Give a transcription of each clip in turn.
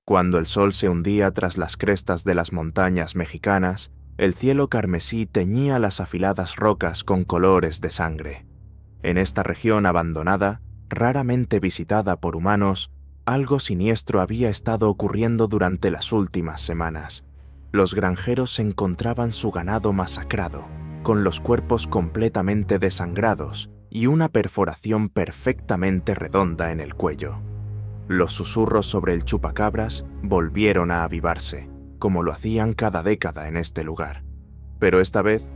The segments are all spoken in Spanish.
Cuando el sol se hundía tras las crestas de las montañas mexicanas, el cielo carmesí teñía las afiladas rocas con colores de sangre. En esta región abandonada, raramente visitada por humanos, algo siniestro había estado ocurriendo durante las últimas semanas. Los granjeros encontraban su ganado masacrado, con los cuerpos completamente desangrados y una perforación perfectamente redonda en el cuello. Los susurros sobre el chupacabras volvieron a avivarse, como lo hacían cada década en este lugar. Pero esta vez,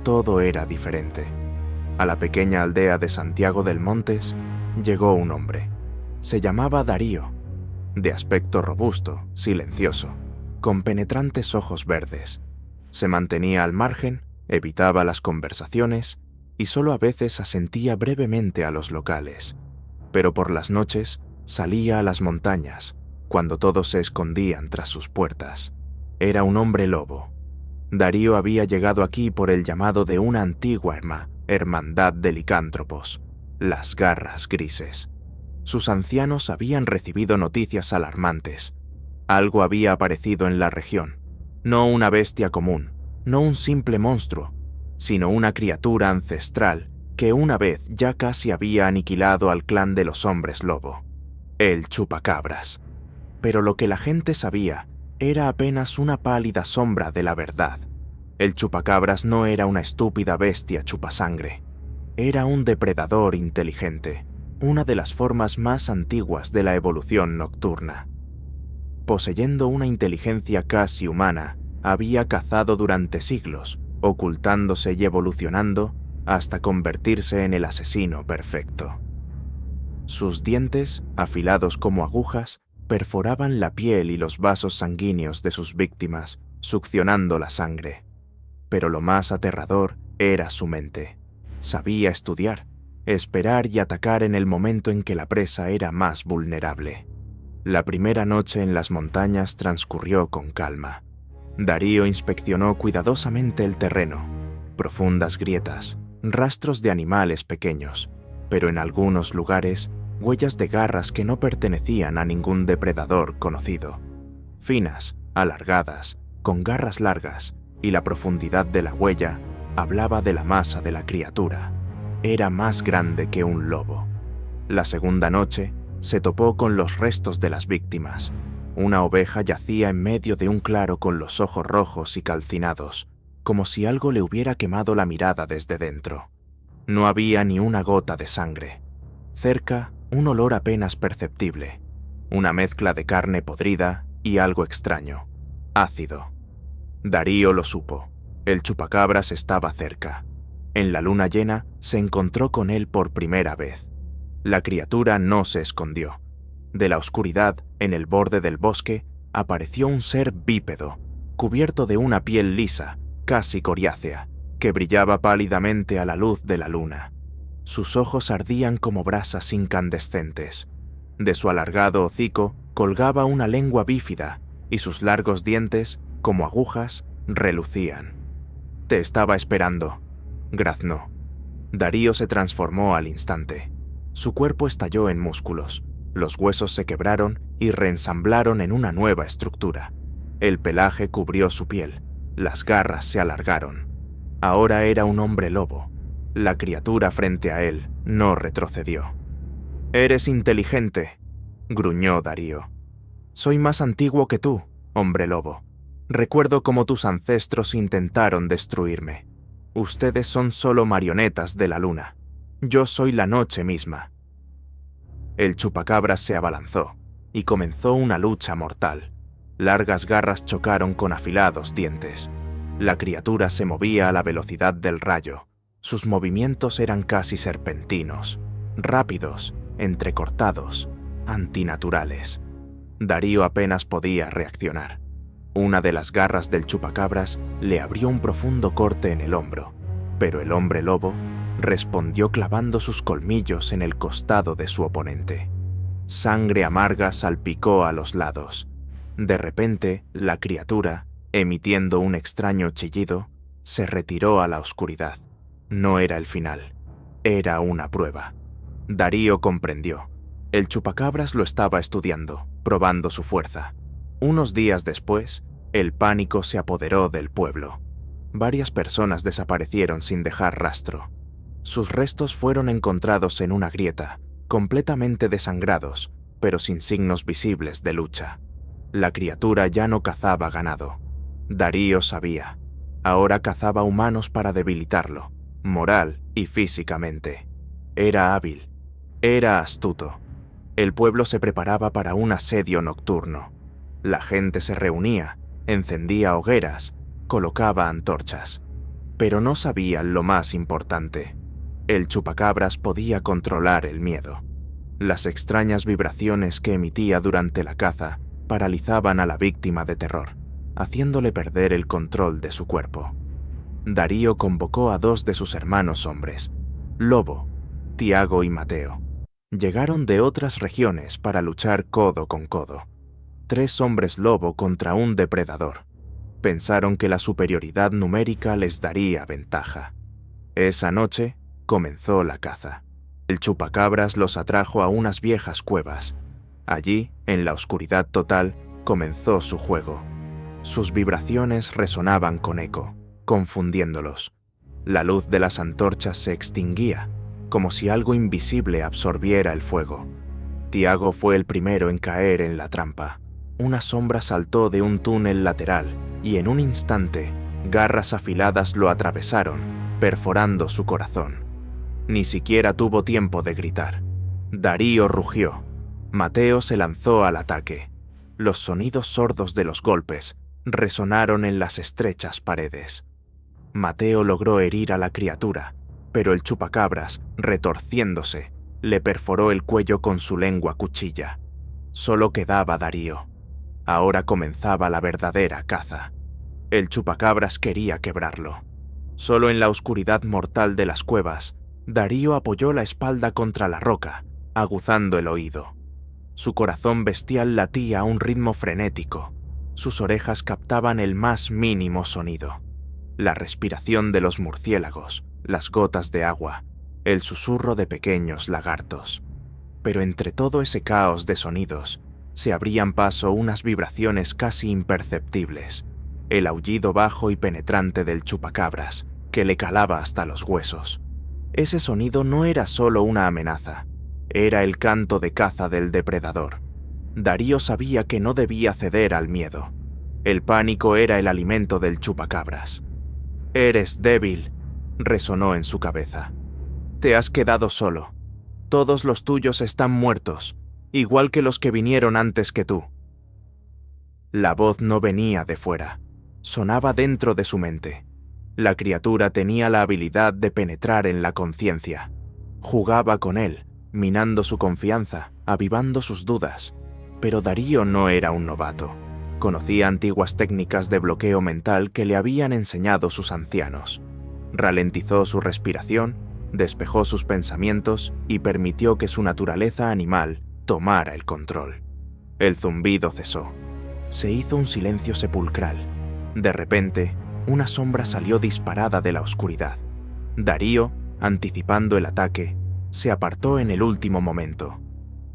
todo era diferente. A la pequeña aldea de Santiago del Montes llegó un hombre. Se llamaba Darío, de aspecto robusto, silencioso, con penetrantes ojos verdes. Se mantenía al margen, evitaba las conversaciones y solo a veces asentía brevemente a los locales. Pero por las noches salía a las montañas, cuando todos se escondían tras sus puertas. Era un hombre lobo. Darío había llegado aquí por el llamado de una antigua hermandad de licántropos, las Garras Grises. Sus ancianos habían recibido noticias alarmantes. Algo había aparecido en la región. No una bestia común, no un simple monstruo, sino una criatura ancestral que una vez ya casi había aniquilado al clan de los hombres lobo, el chupacabras. Pero lo que la gente sabía era apenas una pálida sombra de la verdad. El chupacabras no era una estúpida bestia chupasangre. Era un depredador inteligente, una de las formas más antiguas de la evolución nocturna. Poseyendo una inteligencia casi humana, había cazado durante siglos, ocultándose y evolucionando hasta convertirse en el asesino perfecto. Sus dientes, afilados como agujas, perforaban la piel y los vasos sanguíneos de sus víctimas, succionando la sangre. Pero lo más aterrador era su mente. Sabía estudiar, esperar y atacar en el momento en que la presa era más vulnerable. La primera noche en las montañas transcurrió con calma. Darío inspeccionó cuidadosamente el terreno, profundas grietas, rastros de animales pequeños, pero en algunos lugares, huellas de garras que no pertenecían a ningún depredador conocido. Finas, alargadas, con garras largas, y la profundidad de la huella hablaba de la masa de la criatura. Era más grande que un lobo. La segunda noche se topó con los restos de las víctimas. Una oveja yacía en medio de un claro con los ojos rojos y calcinados, como si algo le hubiera quemado la mirada desde dentro. No había ni una gota de sangre. Cerca, un olor apenas perceptible. Una mezcla de carne podrida y algo extraño. Ácido. Darío lo supo. El chupacabras estaba cerca. En la luna llena se encontró con él por primera vez. La criatura no se escondió. De la oscuridad, en el borde del bosque, apareció un ser bípedo, cubierto de una piel lisa, casi coriácea, que brillaba pálidamente a la luz de la luna. Sus ojos ardían como brasas incandescentes. De su alargado hocico colgaba una lengua bífida y sus largos dientes, como agujas, relucían. «Te estaba esperando», graznó. Darío se transformó al instante. Su cuerpo estalló en músculos, los huesos se quebraron y reensamblaron en una nueva estructura. El pelaje cubrió su piel, las garras se alargaron. Ahora era un hombre lobo. La criatura frente a él no retrocedió. «Eres inteligente», gruñó Darío. «Soy más antiguo que tú, hombre lobo. Recuerdo cómo tus ancestros intentaron destruirme. Ustedes son solo marionetas de la luna. Yo soy la noche misma». El chupacabras se abalanzó y comenzó una lucha mortal. Largas garras chocaron con afilados dientes. La criatura se movía a la velocidad del rayo. Sus movimientos eran casi serpentinos, rápidos, entrecortados, antinaturales. Darío apenas podía reaccionar. Una de las garras del chupacabras le abrió un profundo corte en el hombro, pero el hombre lobo respondió clavando sus colmillos en el costado de su oponente. Sangre amarga salpicó a los lados. De repente, la criatura, emitiendo un extraño chillido, se retiró a la oscuridad. No era el final, era una prueba. Darío comprendió. El chupacabras lo estaba estudiando, probando su fuerza. Unos días después, el pánico se apoderó del pueblo. Varias personas desaparecieron sin dejar rastro. Sus restos fueron encontrados en una grieta, completamente desangrados, pero sin signos visibles de lucha. La criatura ya no cazaba ganado. Darío sabía. Ahora cazaba humanos para debilitarlo, moral y físicamente. Era hábil. Era astuto. El pueblo se preparaba para un asedio nocturno. La gente se reunía, encendía hogueras, colocaba antorchas. Pero no sabían lo más importante. El chupacabras podía controlar el miedo. Las extrañas vibraciones que emitía durante la caza paralizaban a la víctima de terror, haciéndole perder el control de su cuerpo. Darío convocó a 2 de sus hermanos hombres, Lobo, Tiago y Mateo. Llegaron de otras regiones para luchar codo con codo. 3 hombres lobo contra un depredador. Pensaron que la superioridad numérica les daría ventaja. Esa noche comenzó la caza. El chupacabras los atrajo a unas viejas cuevas. Allí, en la oscuridad total, comenzó su juego. Sus vibraciones resonaban con eco, confundiéndolos. La luz de las antorchas se extinguía, como si algo invisible absorbiera el fuego. Tiago fue el primero en caer en la trampa. Una sombra saltó de un túnel lateral y en un instante, garras afiladas lo atravesaron, perforando su corazón. Ni siquiera tuvo tiempo de gritar. Darío rugió. Mateo se lanzó al ataque. Los sonidos sordos de los golpes resonaron en las estrechas paredes. Mateo logró herir a la criatura, pero el chupacabras, retorciéndose, le perforó el cuello con su lengua cuchilla. Solo quedaba Darío. Ahora comenzaba la verdadera caza. El chupacabras quería quebrarlo. Solo en la oscuridad mortal de las cuevas, Darío apoyó la espalda contra la roca, aguzando el oído. Su corazón bestial latía a un ritmo frenético. Sus orejas captaban el más mínimo sonido. La respiración de los murciélagos, las gotas de agua, el susurro de pequeños lagartos. Pero entre todo ese caos de sonidos, se abrían paso unas vibraciones casi imperceptibles. El aullido bajo y penetrante del chupacabras, que le calaba hasta los huesos. Ese sonido no era solo una amenaza, era el canto de caza del depredador. Darío sabía que no debía ceder al miedo. El pánico era el alimento del chupacabras. «Eres débil», resonó en su cabeza. «Te has quedado solo. Todos los tuyos están muertos, igual que los que vinieron antes que tú». La voz no venía de fuera, sonaba dentro de su mente. La criatura tenía la habilidad de penetrar en la conciencia. Jugaba con él, minando su confianza, avivando sus dudas. Pero Darío no era un novato. Conocía antiguas técnicas de bloqueo mental que le habían enseñado sus ancianos. Ralentizó su respiración, despejó sus pensamientos y permitió que su naturaleza animal tomara el control. El zumbido cesó. Se hizo un silencio sepulcral. De repente, una sombra salió disparada de la oscuridad. Darío, anticipando el ataque, se apartó en el último momento.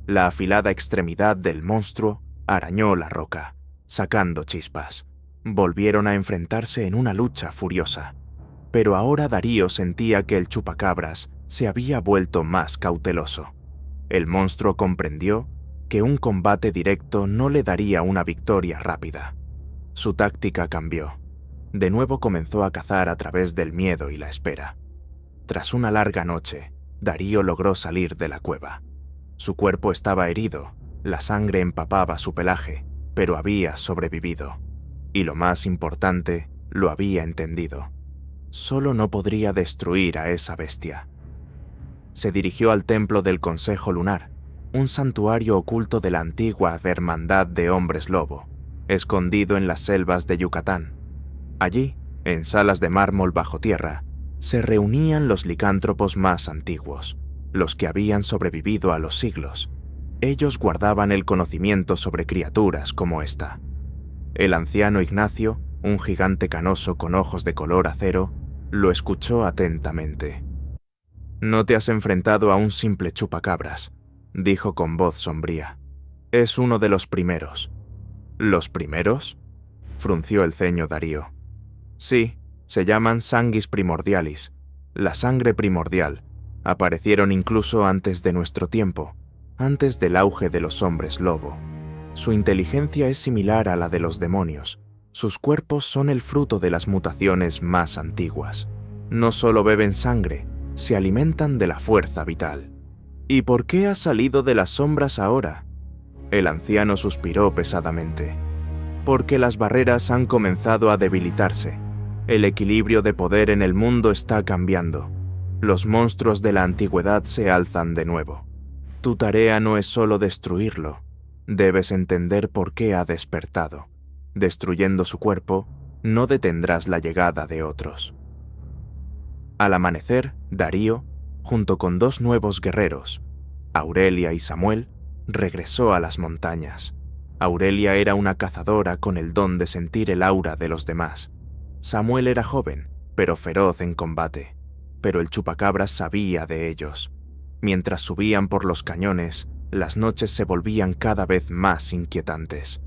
La afilada extremidad del monstruo arañó la roca, sacando chispas. Volvieron a enfrentarse en una lucha furiosa. Pero ahora Darío sentía que el chupacabras se había vuelto más cauteloso. El monstruo comprendió que un combate directo no le daría una victoria rápida. Su táctica cambió. De nuevo comenzó a cazar a través del miedo y la espera. Tras una larga noche, Darío logró salir de la cueva. Su cuerpo estaba herido, la sangre empapaba su pelaje, pero había sobrevivido. Y lo más importante, lo había entendido. Solo no podría destruir a esa bestia. Se dirigió al templo del Consejo Lunar, un santuario oculto de la antigua Hermandad de Hombres Lobo, escondido en las selvas de Yucatán. Allí, en salas de mármol bajo tierra, se reunían los licántropos más antiguos, los que habían sobrevivido a los siglos. Ellos guardaban el conocimiento sobre criaturas como esta. El anciano Ignacio, un gigante canoso con ojos de color acero, lo escuchó atentamente. «No te has enfrentado a un simple chupacabras», dijo con voz sombría. «Es uno de los primeros. ¿Los primeros?, frunció el ceño Darío. Sí, se llaman sanguis primordialis, la sangre primordial. Aparecieron incluso antes de nuestro tiempo, antes del auge de los hombres lobo. Su inteligencia es similar a la de los demonios. Sus cuerpos son el fruto de las mutaciones más antiguas. No solo beben sangre, se alimentan de la fuerza vital. ¿Y por qué ha salido de las sombras ahora? El anciano suspiró pesadamente. Porque las barreras han comenzado a debilitarse. El equilibrio de poder en el mundo está cambiando. Los monstruos de la antigüedad se alzan de nuevo. Tu tarea no es solo destruirlo. Debes entender por qué ha despertado. Destruyendo su cuerpo, no detendrás la llegada de otros. Al amanecer, Darío, junto con 2 nuevos guerreros, Aurelia y Samuel, regresó a las montañas. Aurelia era una cazadora con el don de sentir el aura de los demás. Samuel era joven, pero feroz en combate. Pero el chupacabras sabía de ellos. Mientras subían por los cañones, las noches se volvían cada vez más inquietantes.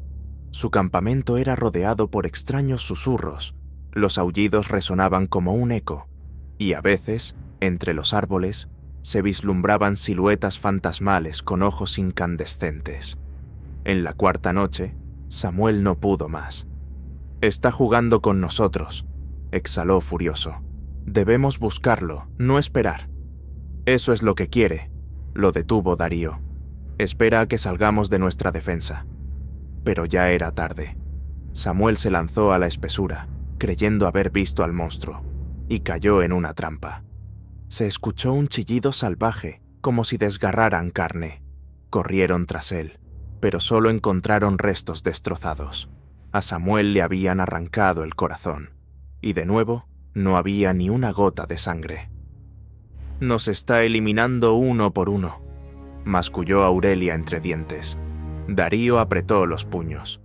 Su campamento era rodeado por extraños susurros. Los aullidos resonaban como un eco, y a veces, entre los árboles, se vislumbraban siluetas fantasmales con ojos incandescentes. En la 4ª noche, Samuel no pudo más. «Está jugando con nosotros», exhaló furioso. «Debemos buscarlo, no esperar». «Eso es lo que quiere», lo detuvo Darío. «Espera a que salgamos de nuestra defensa». Pero ya era tarde. Samuel se lanzó a la espesura, creyendo haber visto al monstruo, y cayó en una trampa. Se escuchó un chillido salvaje, como si desgarraran carne. Corrieron tras él, pero solo encontraron restos destrozados. A Samuel le habían arrancado el corazón, y de nuevo no había ni una gota de sangre. «Nos está eliminando uno por uno», masculló Aurelia entre dientes. Darío apretó los puños.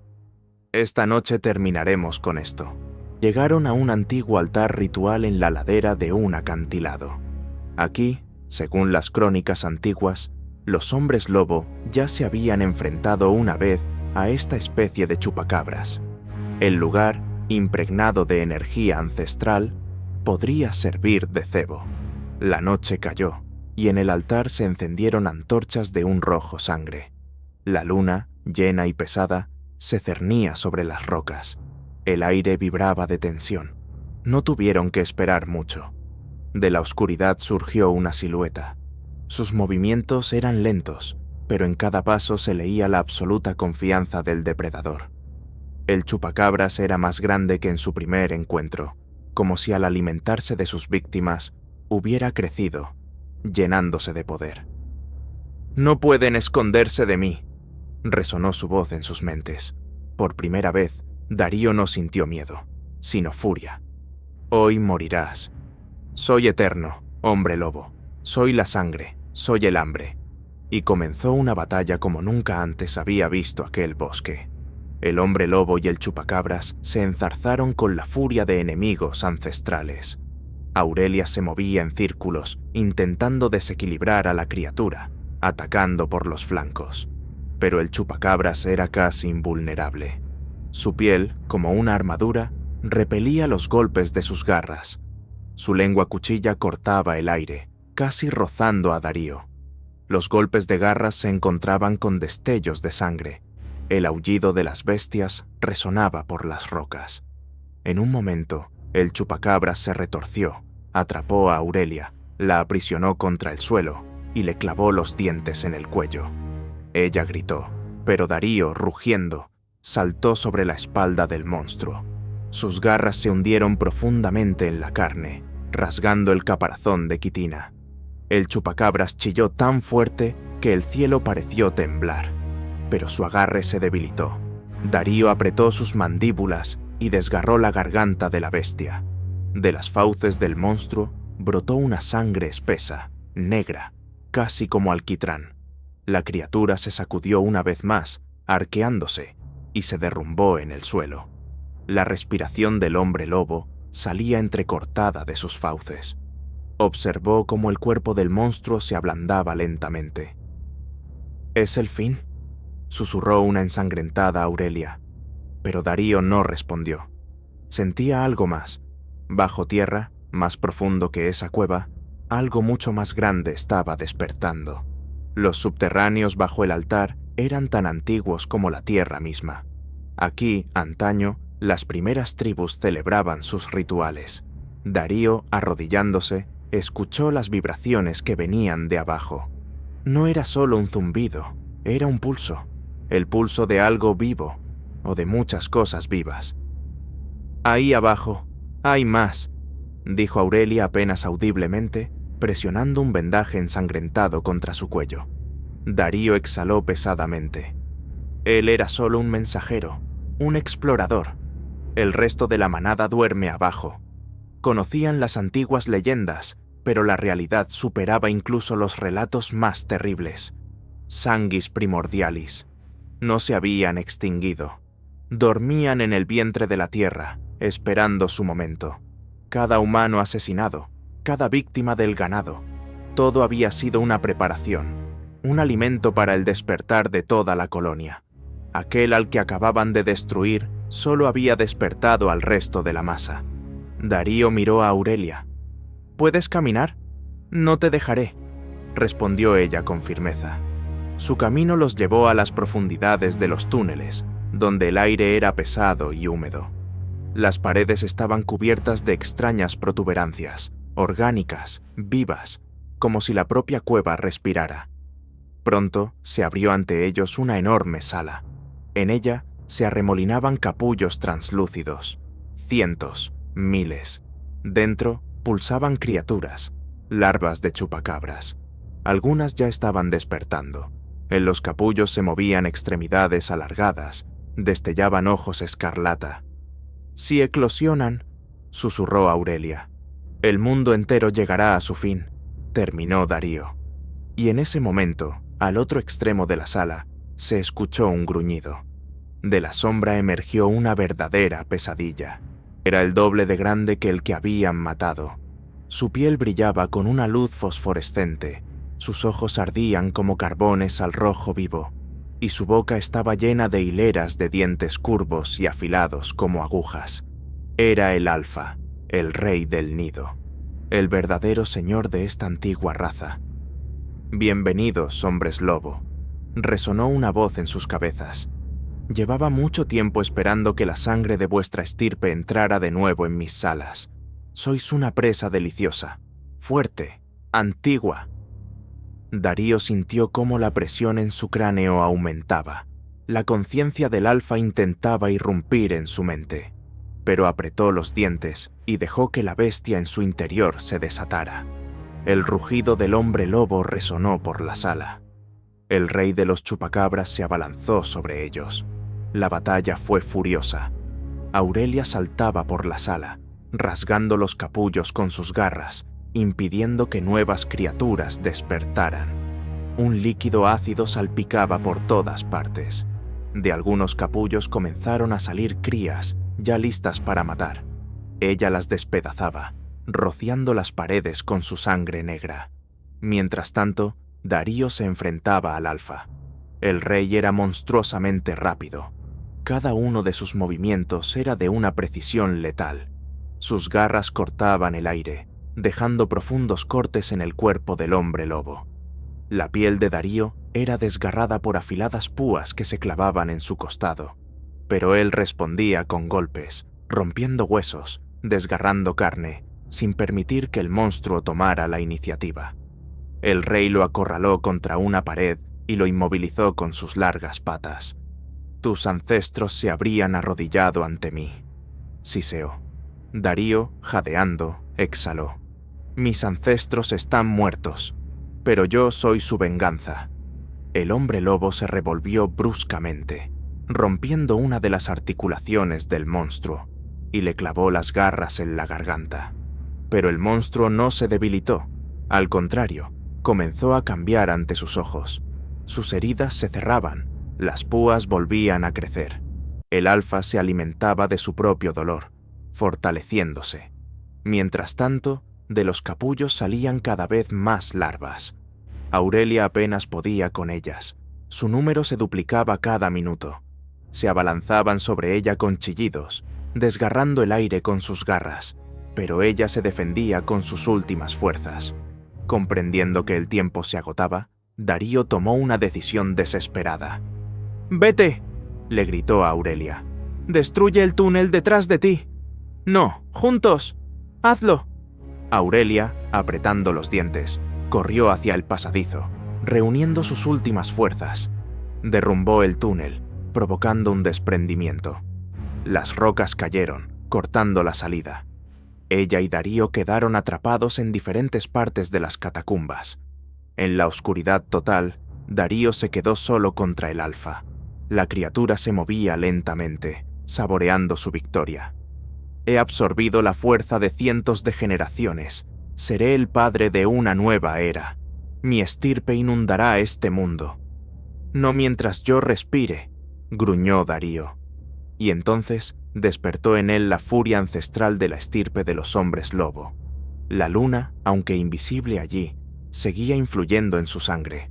«Esta noche terminaremos con esto». Llegaron a un antiguo altar ritual en la ladera de un acantilado. Aquí, según las crónicas antiguas, los hombres lobo ya se habían enfrentado una vez a esta especie de chupacabras. El lugar, impregnado de energía ancestral, podría servir de cebo. La noche cayó, y en el altar se encendieron antorchas de un rojo sangre. La luna, llena y pesada, se cernía sobre las rocas. El aire vibraba de tensión. No tuvieron que esperar mucho. De la oscuridad surgió una silueta. Sus movimientos eran lentos, pero en cada paso se leía la absoluta confianza del depredador. El chupacabras era más grande que en su primer encuentro, como si al alimentarse de sus víctimas hubiera crecido, llenándose de poder. «No pueden esconderse de mí», resonó su voz en sus mentes. Por primera vez, Darío no sintió miedo, sino furia. «Hoy morirás. Soy eterno, hombre lobo. Soy la sangre, soy el hambre». Y comenzó una batalla como nunca antes había visto aquel bosque. El hombre lobo y el chupacabras se enzarzaron con la furia de enemigos ancestrales. Aurelia se movía en círculos, intentando desequilibrar a la criatura, atacando por los flancos. Pero el chupacabras era casi invulnerable. Su piel, como una armadura, repelía los golpes de sus garras. Su lengua cuchilla cortaba el aire, casi rozando a Darío. Los golpes de garras se encontraban con destellos de sangre. El aullido de las bestias resonaba por las rocas. En un momento, el chupacabras se retorció, atrapó a Aurelia, la aprisionó contra el suelo y le clavó los dientes en el cuello. Ella gritó, pero Darío, rugiendo, saltó sobre la espalda del monstruo. Sus garras se hundieron profundamente en la carne, rasgando el caparazón de quitina. El chupacabras chilló tan fuerte que el cielo pareció temblar, pero su agarre se debilitó. Darío apretó sus mandíbulas y desgarró la garganta de la bestia. De las fauces del monstruo brotó una sangre espesa, negra, casi como alquitrán. La criatura se sacudió una vez más, arqueándose, y se derrumbó en el suelo. La respiración del hombre lobo salía entrecortada de sus fauces. Observó cómo el cuerpo del monstruo se ablandaba lentamente. «¿Es el fin?», susurró una ensangrentada Aurelia. pero Darío no respondió. Sentía algo más. Bajo tierra, más profundo que esa cueva, algo mucho más grande estaba despertando. Los subterráneos bajo el altar eran tan antiguos como la tierra misma. Aquí, antaño, las primeras tribus celebraban sus rituales. Darío, arrodillándose, escuchó las vibraciones que venían de abajo. No era solo un zumbido, era un pulso, el pulso de algo vivo, o de muchas cosas vivas. «Ahí abajo, hay más», dijo Aurelia apenas audiblemente, presionando un vendaje ensangrentado contra su cuello. Darío exhaló pesadamente. Él era solo un mensajero, un explorador. El resto de la manada duerme abajo. Conocían las antiguas leyendas, pero la realidad superaba incluso los relatos más terribles. Sanguis primordialis. No se habían extinguido. Dormían en el vientre de la tierra, esperando su momento. Cada humano asesinado, cada víctima del ganado, todo había sido una preparación, un alimento para el despertar de toda la colonia. Aquel al que acababan de destruir solo había despertado al resto de la masa. Darío miró a Aurelia. «¿Puedes caminar? No te dejaré», respondió ella con firmeza. Su camino los llevó a las profundidades de los túneles, donde el aire era pesado y húmedo. Las paredes estaban cubiertas de extrañas protuberancias, orgánicas, vivas, como si la propia cueva respirara. Pronto se abrió ante ellos una enorme sala. En ella se arremolinaban capullos translúcidos. Cientos, miles. Dentro pulsaban criaturas, larvas de chupacabras. Algunas ya estaban despertando. En los capullos se movían extremidades alargadas, destellaban ojos escarlata. «Si eclosionan», susurró Aurelia, «el mundo entero llegará a su fin», terminó Darío. Y en ese momento, al otro extremo de la sala, se escuchó un gruñido. De la sombra emergió una verdadera pesadilla. Era el doble de grande que el que habían matado. Su piel brillaba con una luz fosforescente, sus ojos ardían como carbones al rojo vivo, y su boca estaba llena de hileras de dientes curvos y afilados como agujas. Era el Alfa, el rey del nido, el verdadero señor de esta antigua raza. «Bienvenidos, hombres lobo», resonó una voz en sus cabezas. «Llevaba mucho tiempo esperando que la sangre de vuestra estirpe entrara de nuevo en mis salas. Sois una presa deliciosa, fuerte, antigua». Darío sintió cómo la presión en su cráneo aumentaba. La conciencia del Alfa intentaba irrumpir en su mente, pero apretó los dientes y dejó que la bestia en su interior se desatara. El rugido del hombre lobo resonó por la sala. El rey de los chupacabras se abalanzó sobre ellos. La batalla fue furiosa. Aurelia saltaba por la sala, rasgando los capullos con sus garras, impidiendo que nuevas criaturas despertaran. Un líquido ácido salpicaba por todas partes. De algunos capullos comenzaron a salir crías, ya listas para matar. Ella las despedazaba, rociando las paredes con su sangre negra. Mientras tanto, Darío se enfrentaba al Alfa. El rey era monstruosamente rápido. Cada uno de sus movimientos era de una precisión letal. Sus garras cortaban el aire, dejando profundos cortes en el cuerpo del hombre lobo. La piel de Darío era desgarrada por afiladas púas que se clavaban en su costado, pero él respondía con golpes, rompiendo huesos, desgarrando carne, sin permitir que el monstruo tomara la iniciativa. El rey lo acorraló contra una pared y lo inmovilizó con sus largas patas. «Tus ancestros se habrían arrodillado ante mí», siseó. Darío, jadeando, exhaló. «Mis ancestros están muertos, pero yo soy su venganza». El hombre lobo se revolvió bruscamente, rompiendo una de las articulaciones del monstruo, y le clavó las garras en la garganta. Pero el monstruo no se debilitó, al contrario, comenzó a cambiar ante sus ojos. Sus heridas se cerraban, las púas volvían a crecer. El Alfa se alimentaba de su propio dolor, fortaleciéndose. Mientras tanto, de los capullos salían cada vez más larvas. Aurelia apenas podía con ellas. Su número se duplicaba cada minuto. Se abalanzaban sobre ella con chillidos, desgarrando el aire con sus garras, pero ella se defendía con sus últimas fuerzas. Comprendiendo que el tiempo se agotaba, Darío tomó una decisión desesperada. «¡Vete!», le gritó a Aurelia. «¡Destruye el túnel detrás de ti!». «No, juntos. ¡Hazlo!». Aurelia, apretando los dientes, corrió hacia el pasadizo, reuniendo sus últimas fuerzas. Derrumbó el túnel, provocando un desprendimiento. Las rocas cayeron, cortando la salida. Ella y Darío quedaron atrapados en diferentes partes de las catacumbas. En la oscuridad total, Darío se quedó solo contra el Alfa. La criatura se movía lentamente, saboreando su victoria. «He absorbido la fuerza de cientos de generaciones. Seré el padre de una nueva era. Mi estirpe inundará este mundo». «No mientras yo respire», gruñó Darío. Y entonces despertó en él la furia ancestral de la estirpe de los hombres lobo. La luna, aunque invisible allí, seguía influyendo en su sangre.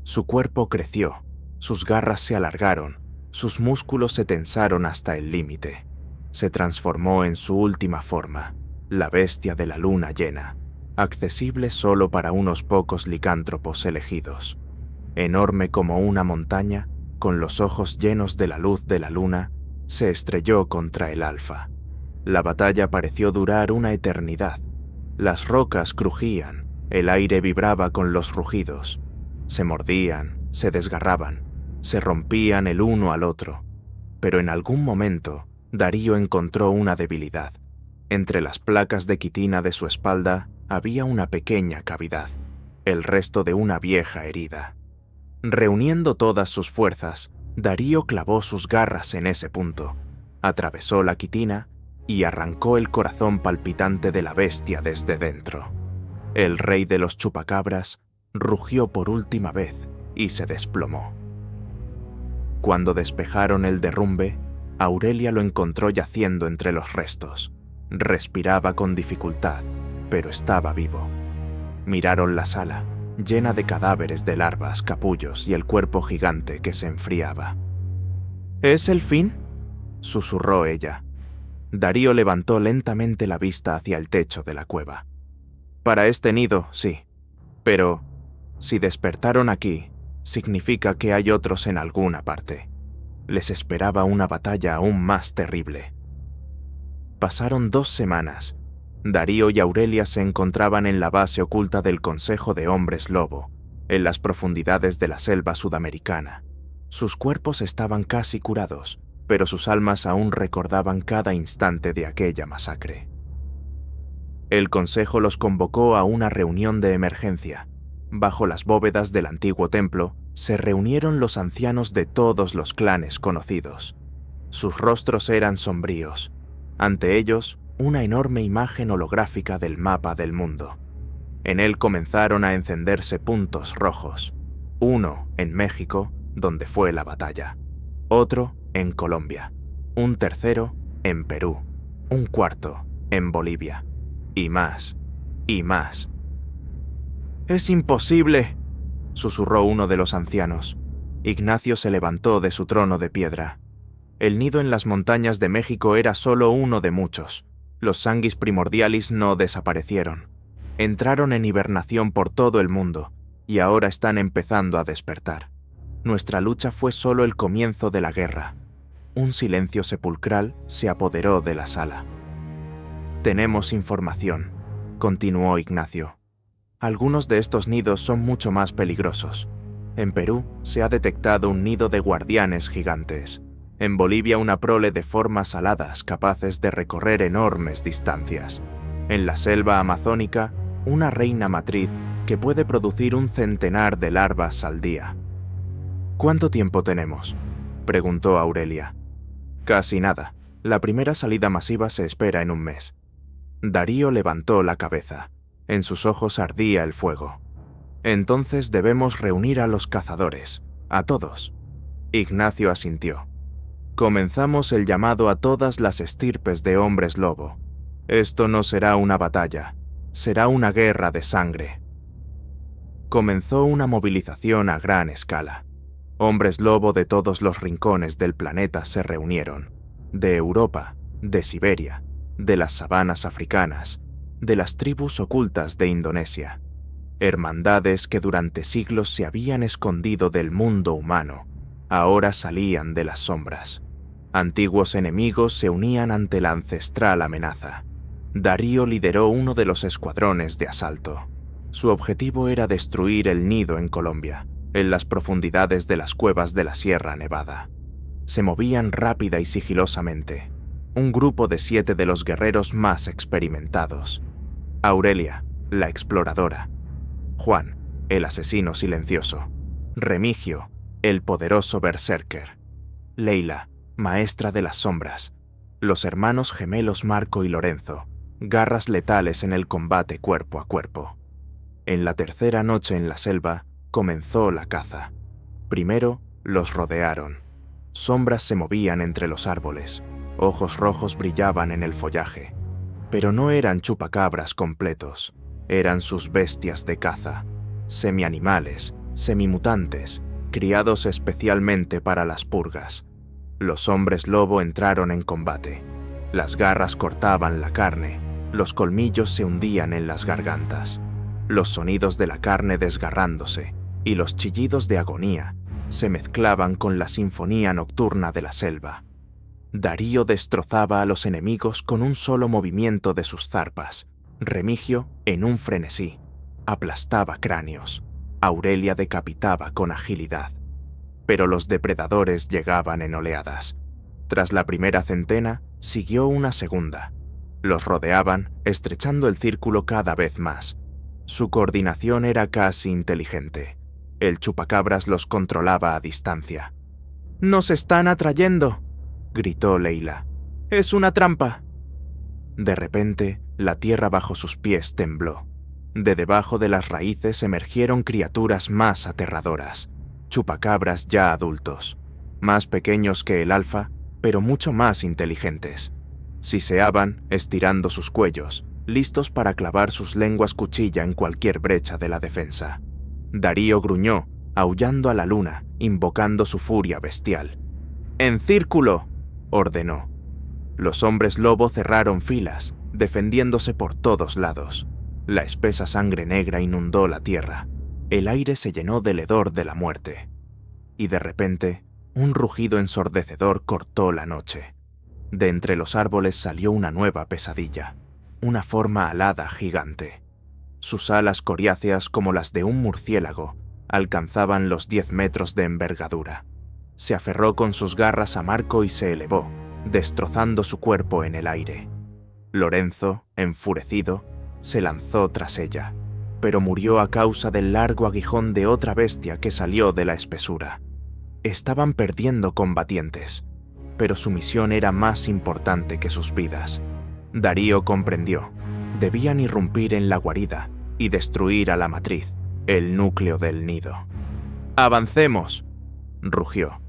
Su cuerpo creció, sus garras se alargaron, sus músculos se tensaron hasta el límite. Se transformó en su última forma, la bestia de la luna llena, accesible solo para unos pocos licántropos elegidos. Enorme como una montaña, con los ojos llenos de la luz de la luna, se estrelló contra el Alfa. La batalla pareció durar una eternidad. Las rocas crujían, el aire vibraba con los rugidos. Se mordían, se desgarraban, se rompían el uno al otro. Pero en algún momento, Darío encontró una debilidad. Entre las placas de quitina de su espalda había una pequeña cavidad, el resto de una vieja herida. Reuniendo todas sus fuerzas, Darío clavó sus garras en ese punto, atravesó la quitina y arrancó el corazón palpitante de la bestia desde dentro. El rey de los chupacabras rugió por última vez y se desplomó. Cuando despejaron el derrumbe, Aurelia lo encontró yaciendo entre los restos. Respiraba con dificultad, pero estaba vivo. Miraron la sala, llena de cadáveres de larvas, capullos y el cuerpo gigante que se enfriaba. «¿Es el fin?», susurró ella. Darío levantó lentamente la vista hacia el techo de la cueva. «Para este nido, sí. Pero, si despertaron aquí, significa que hay otros en alguna parte. Les esperaba una batalla aún más terrible». Pasaron 2 semanas. Darío y Aurelia se encontraban en la base oculta del Consejo de Hombres Lobo, en las profundidades de la selva sudamericana. Sus cuerpos estaban casi curados, pero sus almas aún recordaban cada instante de aquella masacre. El Consejo los convocó a una reunión de emergencia. Bajo las bóvedas del antiguo templo, se reunieron los ancianos de todos los clanes conocidos. Sus rostros eran sombríos. Ante ellos, una enorme imagen holográfica del mapa del mundo. En él comenzaron a encenderse puntos rojos. Uno en México, donde fue la batalla. Otro en Colombia. Un tercero en Perú. Un cuarto en Bolivia. Y más, y más. «¡Es imposible!», susurró uno de los ancianos. Ignacio se levantó de su trono de piedra. El nido en las montañas de México era solo uno de muchos. Los sanguis primordialis no desaparecieron. Entraron en hibernación por todo el mundo, y ahora están empezando a despertar. Nuestra lucha fue solo el comienzo de la guerra. Un silencio sepulcral se apoderó de la sala. «Tenemos información», continuó Ignacio. «Algunos de estos nidos son mucho más peligrosos. En Perú se ha detectado un nido de guardianes gigantes. En Bolivia una prole de formas aladas capaces de recorrer enormes distancias. En la selva amazónica, una reina matriz que puede producir 100 de larvas al día». «¿Cuánto tiempo tenemos?», preguntó Aurelia. «Casi nada. La primera salida masiva se espera en un mes». Darío levantó la cabeza. En sus ojos ardía el fuego. «Entonces debemos reunir a los cazadores, a todos». Ignacio asintió. «Comenzamos el llamado a todas las estirpes de hombres lobo. Esto no será una batalla, será una guerra de sangre». Comenzó una movilización a gran escala. Hombres lobo de todos los rincones del planeta se reunieron, de Europa, de Siberia, de las sabanas africanas, de las tribus ocultas de Indonesia. Hermandades que durante siglos se habían escondido del mundo humano, ahora salían de las sombras. Antiguos enemigos se unían ante la ancestral amenaza. Darío lideró uno de los escuadrones de asalto. Su objetivo era destruir el nido en Colombia, en las profundidades de las cuevas de la Sierra Nevada. Se movían rápida y sigilosamente, un grupo de 7 de los guerreros más experimentados. Aurelia, la exploradora. Juan, el asesino silencioso. Remigio, el poderoso berserker. Leila, maestra de las sombras. Los hermanos gemelos Marco y Lorenzo, garras letales en el combate cuerpo a cuerpo. En la tercera noche en la selva, comenzó la caza. Primero, los rodearon. Sombras se movían entre los árboles, ojos rojos brillaban en el follaje. Pero no eran chupacabras completos, eran sus bestias de caza, semianimales, semimutantes, criados especialmente para las purgas. Los hombres lobo entraron en combate. Las garras cortaban la carne, los colmillos se hundían en las gargantas. Los sonidos de la carne desgarrándose y los chillidos de agonía se mezclaban con la sinfonía nocturna de la selva. Darío destrozaba a los enemigos con un solo movimiento de sus zarpas. Remigio, en un frenesí, aplastaba cráneos. Aurelia decapitaba con agilidad. Pero los depredadores llegaban en oleadas. Tras la primera centena, siguió una segunda. Los rodeaban, estrechando el círculo cada vez más. Su coordinación era casi inteligente. El chupacabras los controlaba a distancia. «¡Nos están atrayendo!», gritó Leila. «¡Es una trampa!». De repente, la tierra bajo sus pies tembló. De debajo de las raíces emergieron criaturas más aterradoras. Chupacabras ya adultos, más pequeños que el alfa, pero mucho más inteligentes. Siseaban, estirando sus cuellos, listos para clavar sus lenguas cuchilla en cualquier brecha de la defensa. Darío gruñó, aullando a la luna, invocando su furia bestial. «¡En círculo!», ordenó. Los hombres lobo cerraron filas, defendiéndose por todos lados. La espesa sangre negra inundó la tierra. El aire se llenó del hedor de la muerte. Y de repente, un rugido ensordecedor cortó la noche. De entre los árboles salió una nueva pesadilla, una forma alada gigante. Sus alas coriáceas como las de un murciélago alcanzaban los 10 metros de envergadura. Se aferró con sus garras a Marco y se elevó, destrozando su cuerpo en el aire. Lorenzo, enfurecido, se lanzó tras ella, pero murió a causa del largo aguijón de otra bestia que salió de la espesura. Estaban perdiendo combatientes, pero su misión era más importante que sus vidas. Darío comprendió. Debían irrumpir en la guarida y destruir a la matriz, el núcleo del nido. «¡Avancemos!», rugió.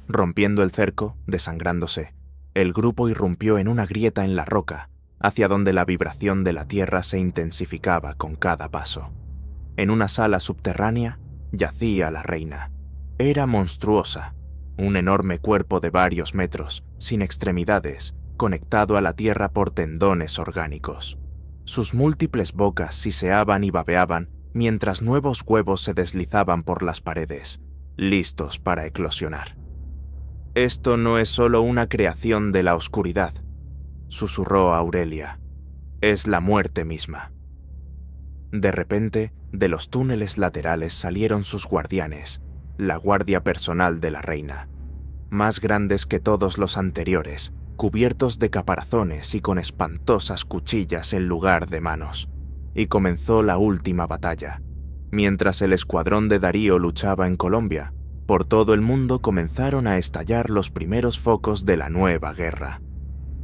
Rompiendo el cerco, desangrándose, el grupo irrumpió en una grieta en la roca, hacia donde la vibración de la tierra se intensificaba con cada paso. En una sala subterránea yacía la reina. Era monstruosa, un enorme cuerpo de varios metros, sin extremidades, conectado a la tierra por tendones orgánicos. Sus múltiples bocas siseaban y babeaban mientras nuevos huevos se deslizaban por las paredes, listos para eclosionar. «Esto no es solo una creación de la oscuridad», susurró Aurelia. «Es la muerte misma». De repente, de los túneles laterales salieron sus guardianes, la guardia personal de la reina, más grandes que todos los anteriores, cubiertos de caparazones y con espantosas cuchillas en lugar de manos. Y comenzó la última batalla. Mientras el escuadrón de Darío luchaba en Colombia, por todo el mundo comenzaron a estallar los primeros focos de la nueva guerra.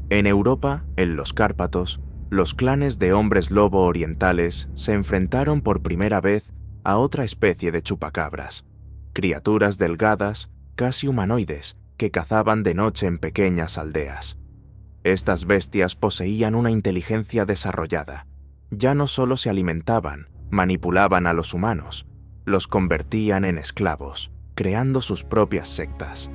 En Europa, en los Cárpatos, los clanes de hombres lobo orientales se enfrentaron por primera vez a otra especie de chupacabras, criaturas delgadas, casi humanoides, que cazaban de noche en pequeñas aldeas. Estas bestias poseían una inteligencia desarrollada. Ya no solo se alimentaban, manipulaban a los humanos, los convertían en esclavos, creando sus propias sectas.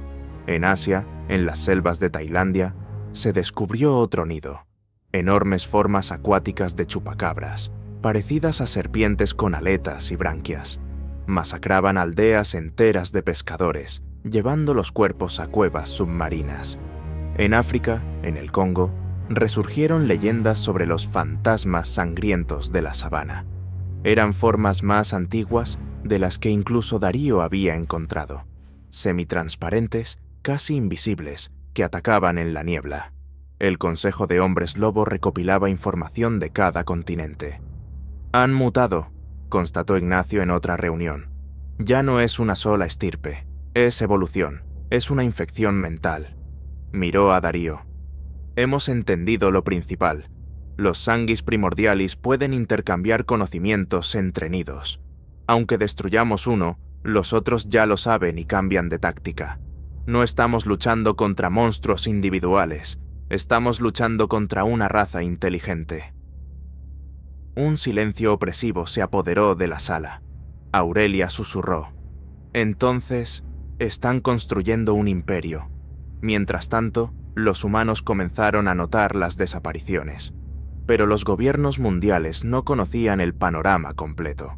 En Asia, en las selvas de Tailandia, se descubrió otro nido, enormes formas acuáticas de chupacabras, parecidas a serpientes con aletas y branquias. Masacraban aldeas enteras de pescadores, llevando los cuerpos a cuevas submarinas. En África, en el Congo, resurgieron leyendas sobre los fantasmas sangrientos de la sabana. Eran formas más antiguas de las que incluso Darío había encontrado, semitransparentes, casi invisibles, que atacaban en la niebla. El Consejo de Hombres Lobo recopilaba información de cada continente. «Han mutado», constató Ignacio en otra reunión. «Ya no es una sola estirpe, es evolución, es una infección mental». Miró a Darío. «Hemos entendido lo principal. Los sanguis primordialis pueden intercambiar conocimientos entre nidos. Aunque destruyamos uno, los otros ya lo saben y cambian de táctica. No estamos luchando contra monstruos individuales, estamos luchando contra una raza inteligente». Un silencio opresivo se apoderó de la sala. Aurelia susurró: «Entonces, están construyendo un imperio». Mientras tanto, los humanos comenzaron a notar las desapariciones. Pero los gobiernos mundiales no conocían el panorama completo.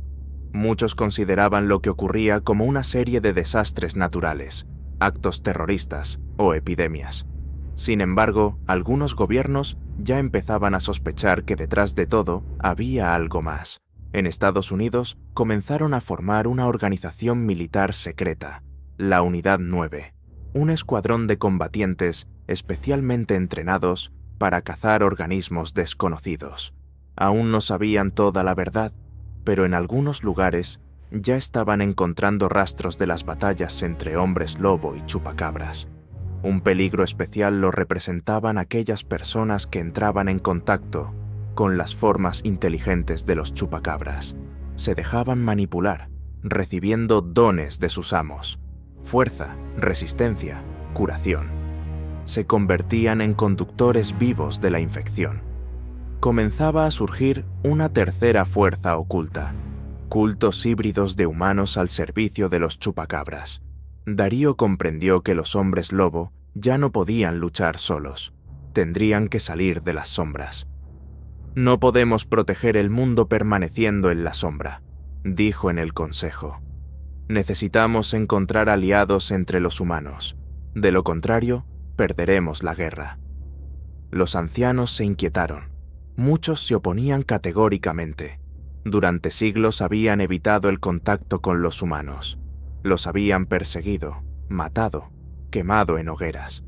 Muchos consideraban lo que ocurría como una serie de desastres naturales, actos terroristas o epidemias. Sin embargo, algunos gobiernos ya empezaban a sospechar que detrás de todo había algo más. En Estados Unidos comenzaron a formar una organización militar secreta, la Unidad 9, un escuadrón de combatientes especialmente entrenados para cazar organismos desconocidos. Aún no sabían toda la verdad, pero en algunos lugares ya estaban encontrando rastros de las batallas entre hombres lobo y chupacabras. Un peligro especial lo representaban aquellas personas que entraban en contacto con las formas inteligentes de los chupacabras. Se dejaban manipular, recibiendo dones de sus amos: fuerza, resistencia, curación. Se convertían en conductores vivos de la infección. Comenzaba a surgir una tercera fuerza oculta: cultos híbridos de humanos al servicio de los chupacabras. Darío comprendió que los hombres lobo ya no podían luchar solos. Tendrían que salir de las sombras. «No podemos proteger el mundo permaneciendo en la sombra», dijo en el consejo. «Necesitamos encontrar aliados entre los humanos. De lo contrario, perderemos la guerra». Los ancianos se inquietaron. Muchos se oponían categóricamente. Durante siglos habían evitado el contacto con los humanos. Los habían perseguido, matado, quemado en hogueras.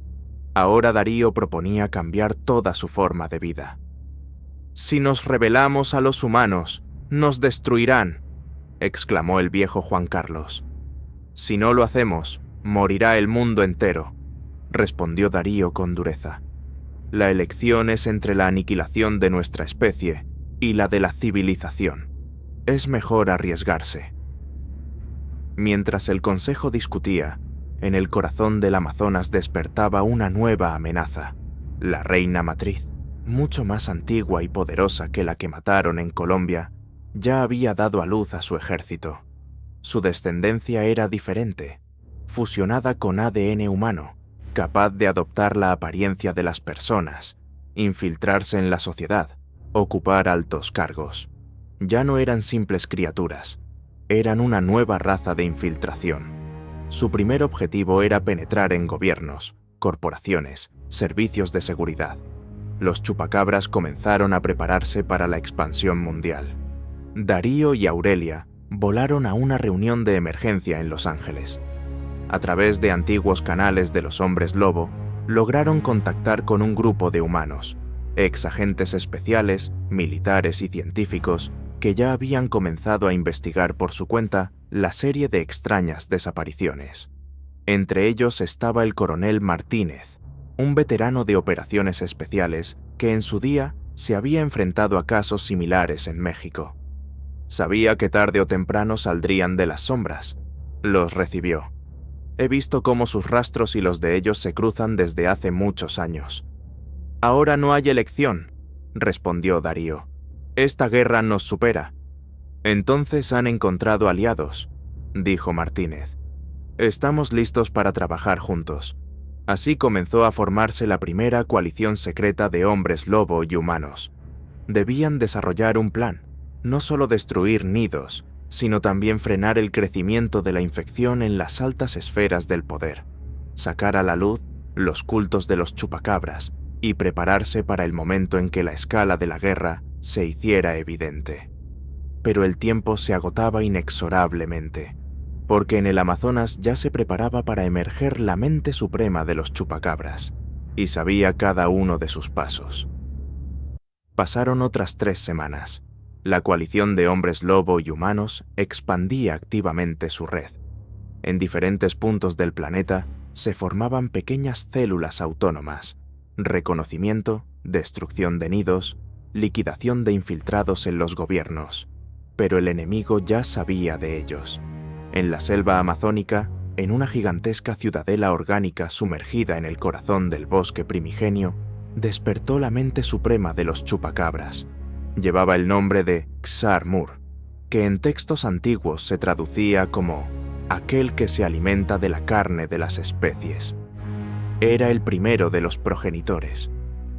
Ahora Darío proponía cambiar toda su forma de vida. «Si nos rebelamos a los humanos, nos destruirán», exclamó el viejo Juan Carlos. «Si no lo hacemos, morirá el mundo entero», respondió Darío con dureza. «La elección es entre la aniquilación de nuestra especie y la de la civilización. Es mejor arriesgarse». Mientras el consejo discutía, en el corazón del Amazonas despertaba una nueva amenaza: la reina matriz, mucho más antigua y poderosa que la que mataron en Colombia, ya había dado a luz a su ejército. Su descendencia era diferente, fusionada con ADN humano, capaz de adoptar la apariencia de las personas, infiltrarse en la sociedad, ocupar altos cargos. Ya no eran simples criaturas, eran una nueva raza de infiltración. Su primer objetivo era penetrar en gobiernos, corporaciones, servicios de seguridad. Los chupacabras comenzaron a prepararse para la expansión mundial. Darío y Aurelia volaron a una reunión de emergencia en Los Ángeles. A través de antiguos canales de los hombres lobo, lograron contactar con un grupo de humanos, ex agentes especiales, militares y científicos, que ya habían comenzado a investigar por su cuenta la serie de extrañas desapariciones. Entre ellos estaba el coronel Martínez, un veterano de operaciones especiales que en su día se había enfrentado a casos similares en México. Sabía que tarde o temprano saldrían de las sombras. Los recibió. «He visto cómo sus rastros y los de ellos se cruzan desde hace muchos años». «Ahora no hay elección», respondió Darío. «Esta guerra nos supera». «Entonces han encontrado aliados», dijo Martínez. Estamos listos para trabajar juntos. Así comenzó a formarse la primera coalición secreta de hombres lobo y humanos. Debían desarrollar un plan, no solo destruir nidos, sino también frenar el crecimiento de la infección en las altas esferas del poder, sacar a la luz los cultos de los chupacabras y prepararse para el momento en que la escala de la guerra se hiciera evidente. Pero el tiempo se agotaba inexorablemente, porque en el Amazonas ya se preparaba para emerger la mente suprema de los chupacabras, y sabía cada uno de sus pasos. Pasaron otras 3 semanas. La coalición de hombres lobo y humanos expandía activamente su red. En diferentes puntos del planeta se formaban pequeñas células autónomas: reconocimiento, destrucción de nidos, liquidación de infiltrados en los gobiernos. Pero el enemigo ya sabía de ellos. En la selva amazónica, en una gigantesca ciudadela orgánica sumergida en el corazón del bosque primigenio, despertó la mente suprema de los chupacabras. Llevaba el nombre de Xar-Mur, que en textos antiguos se traducía como aquel que se alimenta de la carne de las especies. Era el primero de los progenitores,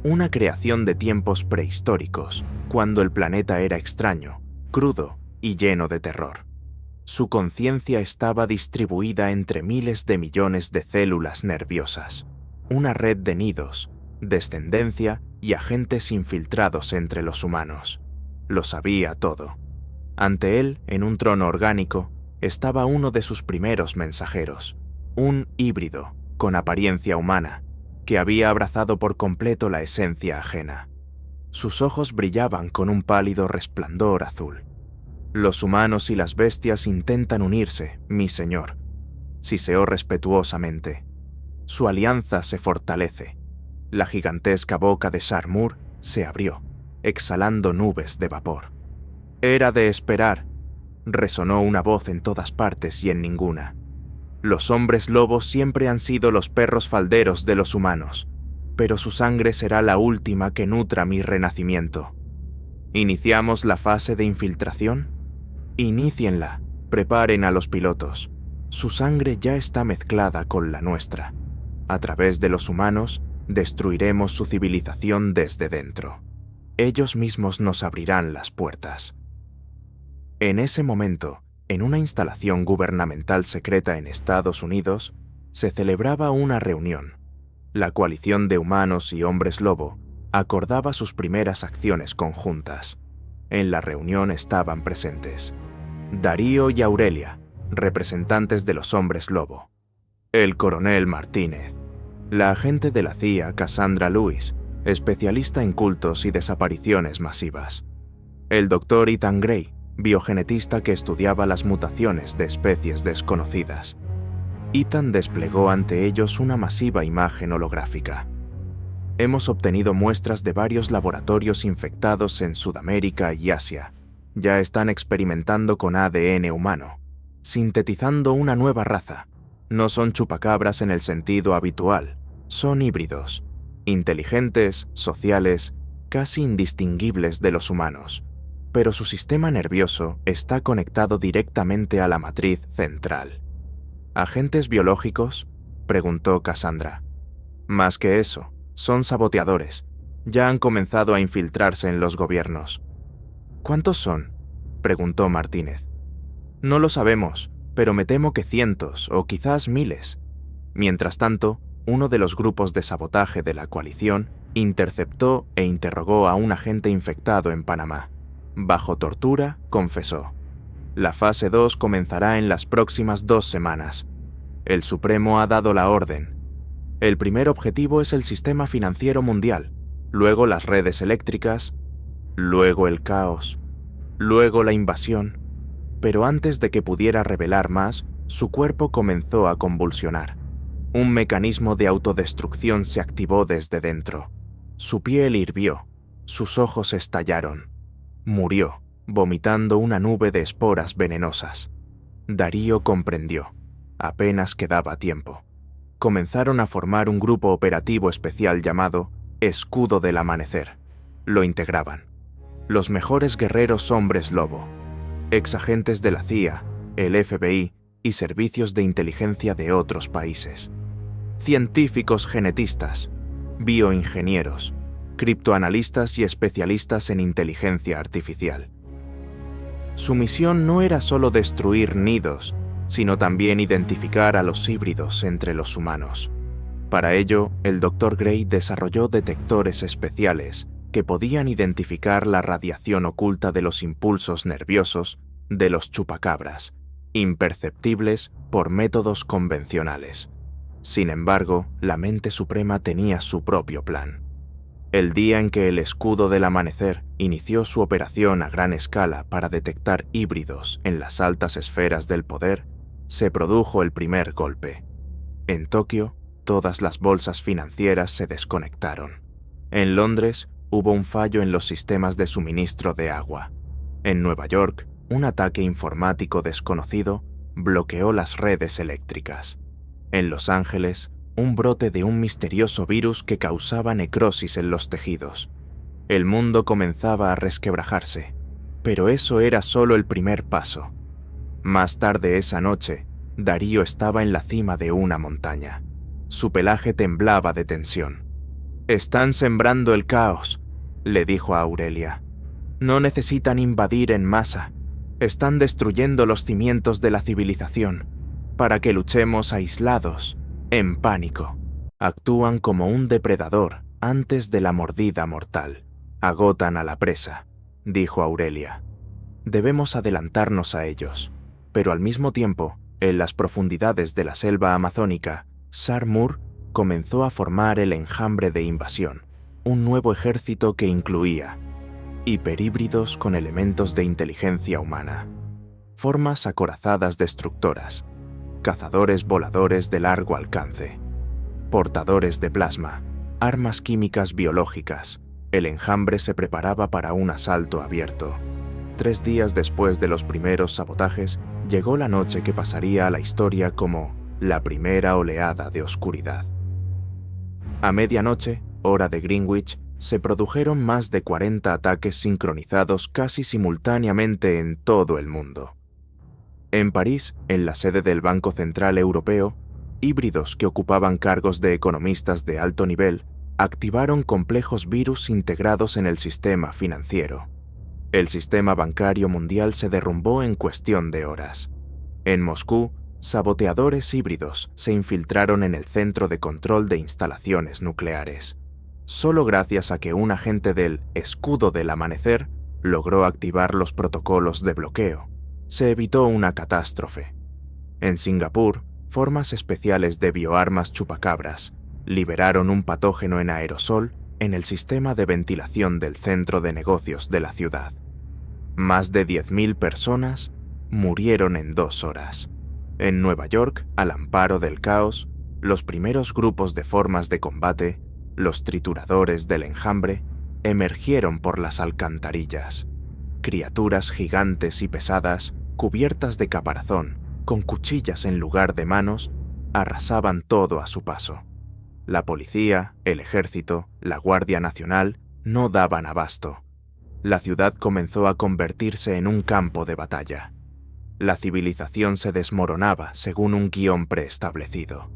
una creación de tiempos prehistóricos, cuando el planeta era extraño, crudo y lleno de terror. Su conciencia estaba distribuida entre miles de millones de células nerviosas, una red de nidos, descendencia y agentes infiltrados entre los humanos. Lo sabía todo. Ante él, en un trono orgánico, estaba uno de sus primeros mensajeros, un híbrido con apariencia humana, que había abrazado por completo la esencia ajena. Sus ojos brillaban con un pálido resplandor azul. Los humanos y las bestias intentan unirse, mi señor, siseó respetuosamente. Su alianza se fortalece. La gigantesca boca de Xar-Mur se abrió, exhalando nubes de vapor. Era de esperar, resonó una voz en todas partes y en ninguna. Los hombres lobos siempre han sido los perros falderos de los humanos, pero su sangre será la última que nutra mi renacimiento. ¿Iniciamos la fase de infiltración? Inícienla, preparen a los pilotos. Su sangre ya está mezclada con la nuestra. A través de los humanos, destruiremos su civilización desde dentro. Ellos mismos nos abrirán las puertas. En ese momento, en una instalación gubernamental secreta en Estados Unidos, se celebraba una reunión. La coalición de humanos y hombres lobo acordaba sus primeras acciones conjuntas. En la reunión estaban presentes Darío y Aurelia, representantes de los hombres lobo; el coronel Martínez; la agente de la CIA Cassandra Lewis, especialista en cultos y desapariciones masivas; el doctor Ethan Gray, biogenetista que estudiaba las mutaciones de especies desconocidas. Ethan desplegó ante ellos una masiva imagen holográfica. Hemos obtenido muestras de varios laboratorios infectados en Sudamérica y Asia. Ya están experimentando con ADN humano, sintetizando una nueva raza. No son chupacabras en el sentido habitual, son híbridos, inteligentes, sociales, casi indistinguibles de los humanos, pero su sistema nervioso está conectado directamente a la matriz central. ¿Agentes biológicos?, preguntó Cassandra. Más que eso, son saboteadores. Ya han comenzado a infiltrarse en los gobiernos. ¿Cuántos son?, preguntó Martínez. No lo sabemos, pero me temo que cientos o quizás miles. Mientras tanto, uno de los grupos de sabotaje de la coalición interceptó e interrogó a un agente infectado en Panamá. Bajo tortura, confesó. La fase 2 comenzará en las próximas 2 semanas. El Supremo ha dado la orden. El primer objetivo es el sistema financiero mundial, luego las redes eléctricas, luego el caos, luego la invasión. Pero antes de que pudiera revelar más, su cuerpo comenzó a convulsionar. Un mecanismo de autodestrucción se activó desde dentro. Su piel hirvió, sus ojos estallaron. Murió, vomitando una nube de esporas venenosas. Darío comprendió. Apenas quedaba tiempo. Comenzaron a formar un grupo operativo especial llamado Escudo del Amanecer. Lo integraban los mejores guerreros hombres lobo, exagentes de la CIA, el FBI y servicios de inteligencia de otros países. Científicos genetistas, bioingenieros, criptoanalistas y especialistas en inteligencia artificial. Su misión no era solo destruir nidos, sino también identificar a los híbridos entre los humanos. Para ello, el Dr. Gray desarrolló detectores especiales que podían identificar la radiación oculta de los impulsos nerviosos de los chupacabras, imperceptibles por métodos convencionales. Sin embargo, la mente suprema tenía su propio plan. El día en que el Escudo del Amanecer inició su operación a gran escala para detectar híbridos en las altas esferas del poder, se produjo el primer golpe. En Tokio, todas las bolsas financieras se desconectaron. En Londres, hubo un fallo en los sistemas de suministro de agua. En Nueva York, un ataque informático desconocido bloqueó las redes eléctricas. En Los Ángeles, un brote de un misterioso virus que causaba necrosis en los tejidos. El mundo comenzaba a resquebrajarse, pero eso era solo el primer paso. Más tarde esa noche, Darío estaba en la cima de una montaña. Su pelaje temblaba de tensión. «Están sembrando el caos», le dijo a Aurelia. «No necesitan invadir en masa. Están destruyendo los cimientos de la civilización para que luchemos aislados, en pánico. Actúan como un depredador antes de la mordida mortal. Agotan a la presa», dijo Aurelia. «Debemos adelantarnos a ellos». Pero al mismo tiempo, en las profundidades de la selva amazónica, Sarmur comenzó a formar el enjambre de invasión, un nuevo ejército que incluía hiperhíbridos con elementos de inteligencia humana, formas acorazadas destructoras, cazadores voladores de largo alcance, portadores de plasma, armas químicas biológicas. El enjambre se preparaba para un asalto abierto. 3 días después de los primeros sabotajes, llegó la noche que pasaría a la historia como la primera oleada de oscuridad. A medianoche, hora de Greenwich, se produjeron más de 40 ataques sincronizados casi simultáneamente en todo el mundo. En París, en la sede del Banco Central Europeo, híbridos que ocupaban cargos de economistas de alto nivel activaron complejos virus integrados en el sistema financiero. El sistema bancario mundial se derrumbó en cuestión de horas. En Moscú, saboteadores híbridos se infiltraron en el centro de control de instalaciones nucleares. Solo gracias a que un agente del Escudo del Amanecer logró activar los protocolos de bloqueo, se evitó una catástrofe. En Singapur, formas especiales de bioarmas chupacabras liberaron un patógeno en aerosol en el sistema de ventilación del centro de negocios de la ciudad. Más de 10.000 personas murieron en 2 horas. En Nueva York, al amparo del caos, los primeros grupos de formas de combate, los trituradores del enjambre, emergieron por las alcantarillas. Criaturas gigantes y pesadas, cubiertas de caparazón, con cuchillas en lugar de manos, arrasaban todo a su paso. La policía, el ejército, la Guardia Nacional no daban abasto. La ciudad comenzó a convertirse en un campo de batalla. La civilización se desmoronaba según un guión preestablecido.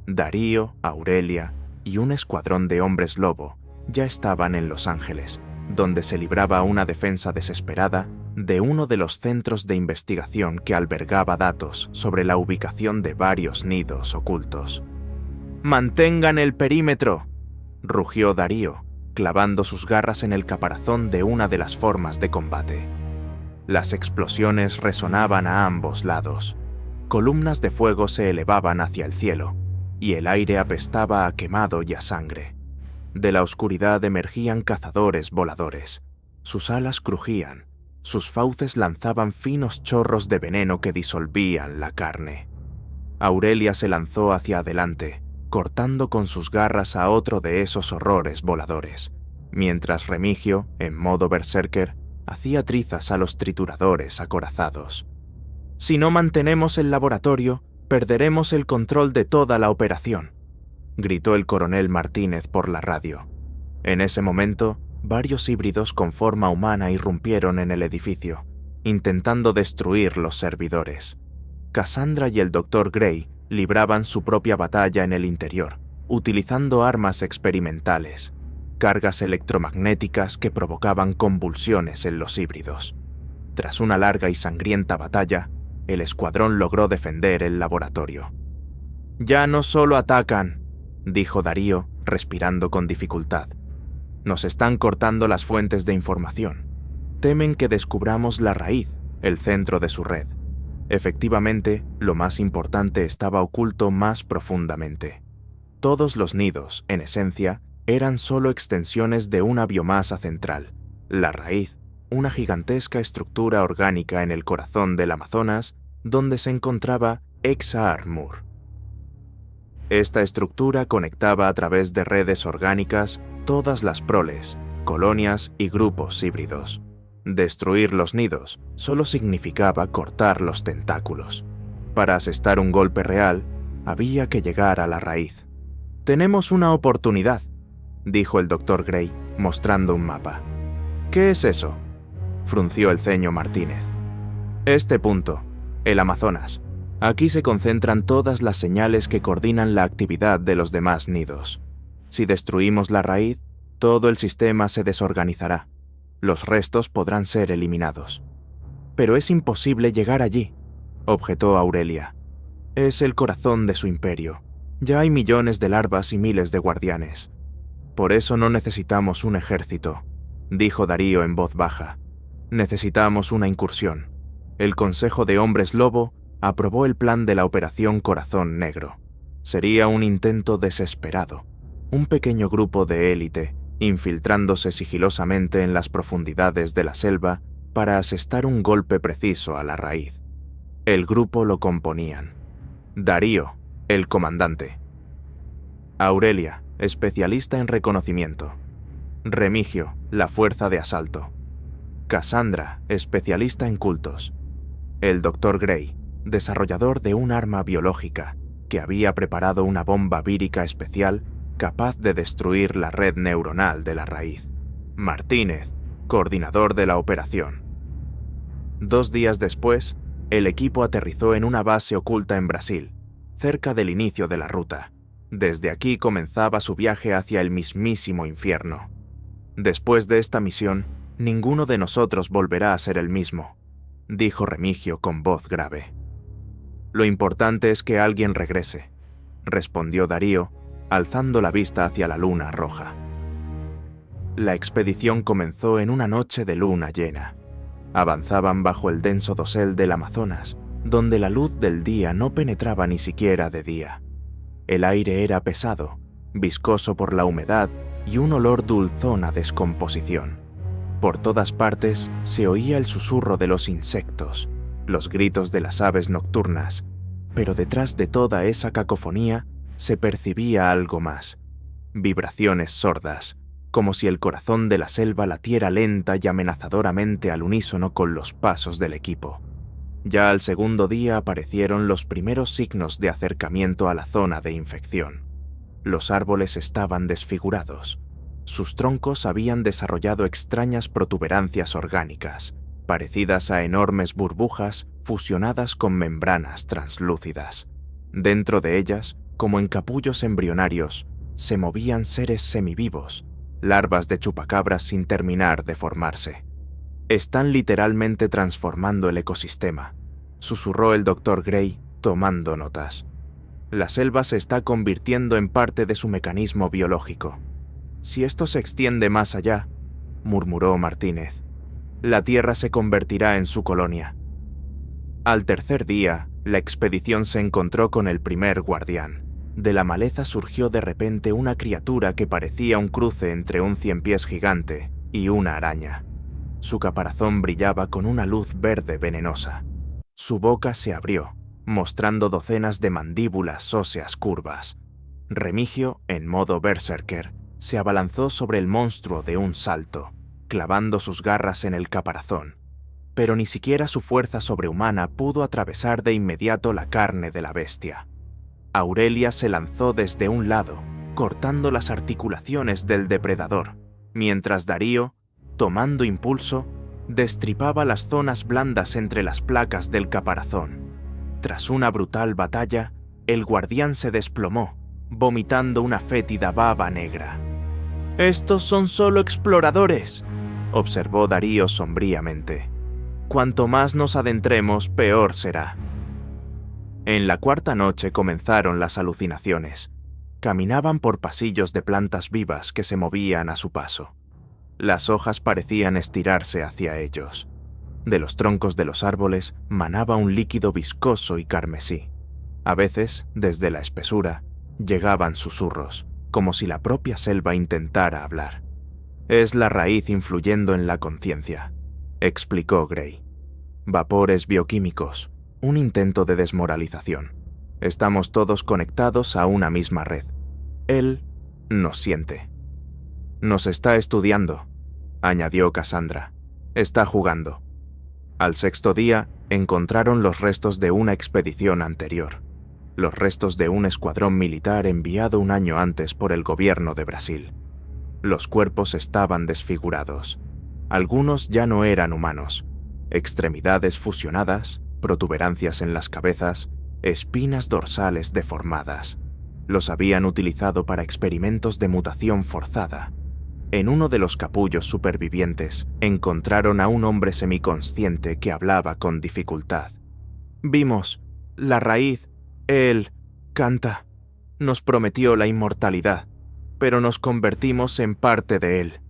Darío, Aurelia y un escuadrón de hombres lobo ya estaban en Los Ángeles, donde se libraba una defensa desesperada de uno de los centros de investigación que albergaba datos sobre la ubicación de varios nidos ocultos. «¡Mantengan el perímetro!», rugió Darío, clavando sus garras en el caparazón de una de las formas de combate. Las explosiones resonaban a ambos lados. Columnas de fuego se elevaban hacia el cielo, y el aire apestaba a quemado y a sangre. De la oscuridad emergían cazadores voladores. Sus alas crujían, sus fauces lanzaban finos chorros de veneno que disolvían la carne. Aurelia se lanzó hacia adelante, cortando con sus garras a otro de esos horrores voladores, mientras Remigio, en modo berserker, hacía trizas a los trituradores acorazados. «Si no mantenemos el laboratorio, perderemos el control de toda la operación», gritó el coronel Martínez por la radio. En ese momento, varios híbridos con forma humana irrumpieron en el edificio, intentando destruir los servidores. Cassandra y el Dr. Gray libraban su propia batalla en el interior, utilizando armas experimentales, cargas electromagnéticas que provocaban convulsiones en los híbridos. Tras una larga y sangrienta batalla, el escuadrón logró defender el laboratorio. «Ya no solo atacan», dijo Darío, respirando con dificultad. «Nos están cortando las fuentes de información. Temen que descubramos la raíz, el centro de su red. Efectivamente, lo más importante estaba oculto más profundamente. Todos los nidos, en esencia, eran solo extensiones de una biomasa central, la raíz, una gigantesca estructura orgánica en el corazón del Amazonas, donde se encontraba Exa-Armur. Esta estructura conectaba a través de redes orgánicas todas las proles, colonias y grupos híbridos. Destruir los nidos solo significaba cortar los tentáculos. Para asestar un golpe real, había que llegar a la raíz. «Tenemos una oportunidad», dijo el Dr. Gray, mostrando un mapa. «¿Qué es eso?», frunció el ceño Martínez. «Este punto, el Amazonas. Aquí se concentran todas las señales que coordinan la actividad de los demás nidos. Si destruimos la raíz, todo el sistema se desorganizará. Los restos podrán ser eliminados». «Pero es imposible llegar allí», objetó Aurelia. «Es el corazón de su imperio. Ya hay millones de larvas y miles de guardianes. Por eso no necesitamos un ejército», dijo Darío en voz baja. «Necesitamos una incursión. El Consejo de Hombres Lobo aprobó el plan de la Operación Corazón Negro. Sería un intento desesperado. Un pequeño grupo de élite infiltrándose sigilosamente en las profundidades de la selva para asestar un golpe preciso a la raíz. El grupo lo componían Darío, el comandante; Aurelia, especialista en reconocimiento; Remigio, la fuerza de asalto; Cassandra, especialista en cultos; el Dr. Gray, desarrollador de un arma biológica que había preparado una bomba vírica especial capaz de destruir la red neuronal de la raíz; Martínez, coordinador de la operación. 2 días después, el equipo aterrizó en una base oculta en Brasil, cerca del inicio de la ruta. Desde aquí comenzaba su viaje hacia el mismísimo infierno. «Después de esta misión, ninguno de nosotros volverá a ser el mismo», dijo Remigio con voz grave. «Lo importante es que alguien regrese», respondió Darío, alzando la vista hacia la luna roja. La expedición comenzó en una noche de luna llena. Avanzaban bajo el denso dosel del Amazonas, donde la luz del día no penetraba ni siquiera de día. El aire era pesado, viscoso por la humedad y un olor dulzón a descomposición. Por todas partes se oía el susurro de los insectos, los gritos de las aves nocturnas, pero detrás de toda esa cacofonía se percibía algo más: vibraciones sordas, como si el corazón de la selva latiera lenta y amenazadoramente al unísono con los pasos del equipo. Ya al segundo día aparecieron los primeros signos de acercamiento a la zona de infección. Los árboles estaban desfigurados. Sus troncos habían desarrollado extrañas protuberancias orgánicas, parecidas a enormes burbujas fusionadas con membranas translúcidas. Dentro de ellas, como en capullos embrionarios, se movían seres semivivos, larvas de chupacabras sin terminar de formarse. «Están literalmente transformando el ecosistema», susurró el Dr. Gray, tomando notas. «La selva se está convirtiendo en parte de su mecanismo biológico. Si esto se extiende más allá», murmuró Martínez, «la Tierra se convertirá en su colonia». Al tercer día, la expedición se encontró con el primer guardián. De la maleza surgió de repente una criatura que parecía un cruce entre un ciempiés gigante y una araña. Su caparazón brillaba con una luz verde venenosa. Su boca se abrió, mostrando docenas de mandíbulas óseas curvas. Remigio, en modo berserker, se abalanzó sobre el monstruo de un salto, clavando sus garras en el caparazón. Pero ni siquiera su fuerza sobrehumana pudo atravesar de inmediato la carne de la bestia. Aurelia se lanzó desde un lado, cortando las articulaciones del depredador, mientras Darío, tomando impulso, destripaba las zonas blandas entre las placas del caparazón. Tras una brutal batalla, el guardián se desplomó, vomitando una fétida baba negra. «¡Estos son solo exploradores!», observó Darío sombríamente. «Cuanto más nos adentremos, peor será». En la cuarta noche comenzaron las alucinaciones. Caminaban por pasillos de plantas vivas que se movían a su paso. Las hojas parecían estirarse hacia ellos. De los troncos de los árboles manaba un líquido viscoso y carmesí. A veces, desde la espesura, llegaban susurros, como si la propia selva intentara hablar. «Es la raíz influyendo en la conciencia», explicó Gray. «Vapores bioquímicos, un intento de desmoralización. Estamos todos conectados a una misma red. Él nos siente. Nos está estudiando», añadió Cassandra. «Está jugando». Al sexto día, encontraron los restos de una expedición anterior. Los restos de un escuadrón militar enviado un año antes por el gobierno de Brasil. Los cuerpos estaban desfigurados. Algunos ya no eran humanos. Extremidades fusionadas, protuberancias en las cabezas, espinas dorsales deformadas. Los habían utilizado para experimentos de mutación forzada. En uno de los capullos supervivientes encontraron a un hombre semiconsciente que hablaba con dificultad. «Vimos, la raíz, él, canta. Nos prometió la inmortalidad, pero nos convertimos en parte de él».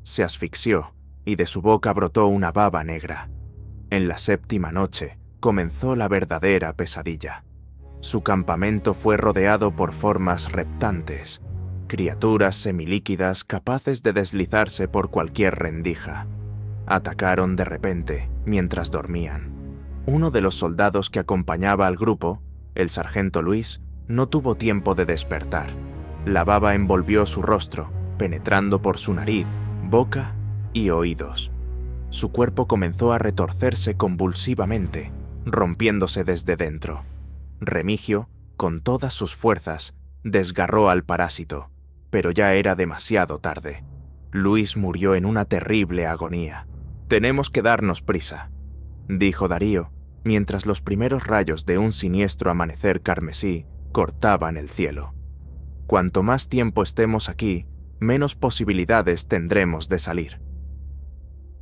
Se asfixió y de su boca brotó una baba negra. En la séptima noche comenzó la verdadera pesadilla. Su campamento fue rodeado por formas reptantes, criaturas semilíquidas capaces de deslizarse por cualquier rendija. Atacaron de repente mientras dormían. Uno de los soldados que acompañaba al grupo, el sargento Luis, no tuvo tiempo de despertar. La baba envolvió su rostro, penetrando por su nariz, boca y oídos. Su cuerpo comenzó a retorcerse convulsivamente, rompiéndose desde dentro. Remigio, con todas sus fuerzas, desgarró al parásito, pero ya era demasiado tarde. Luis murió en una terrible agonía. «Tenemos que darnos prisa», dijo Darío, mientras los primeros rayos de un siniestro amanecer carmesí cortaban el cielo. «Cuanto más tiempo estemos aquí, menos posibilidades tendremos de salir».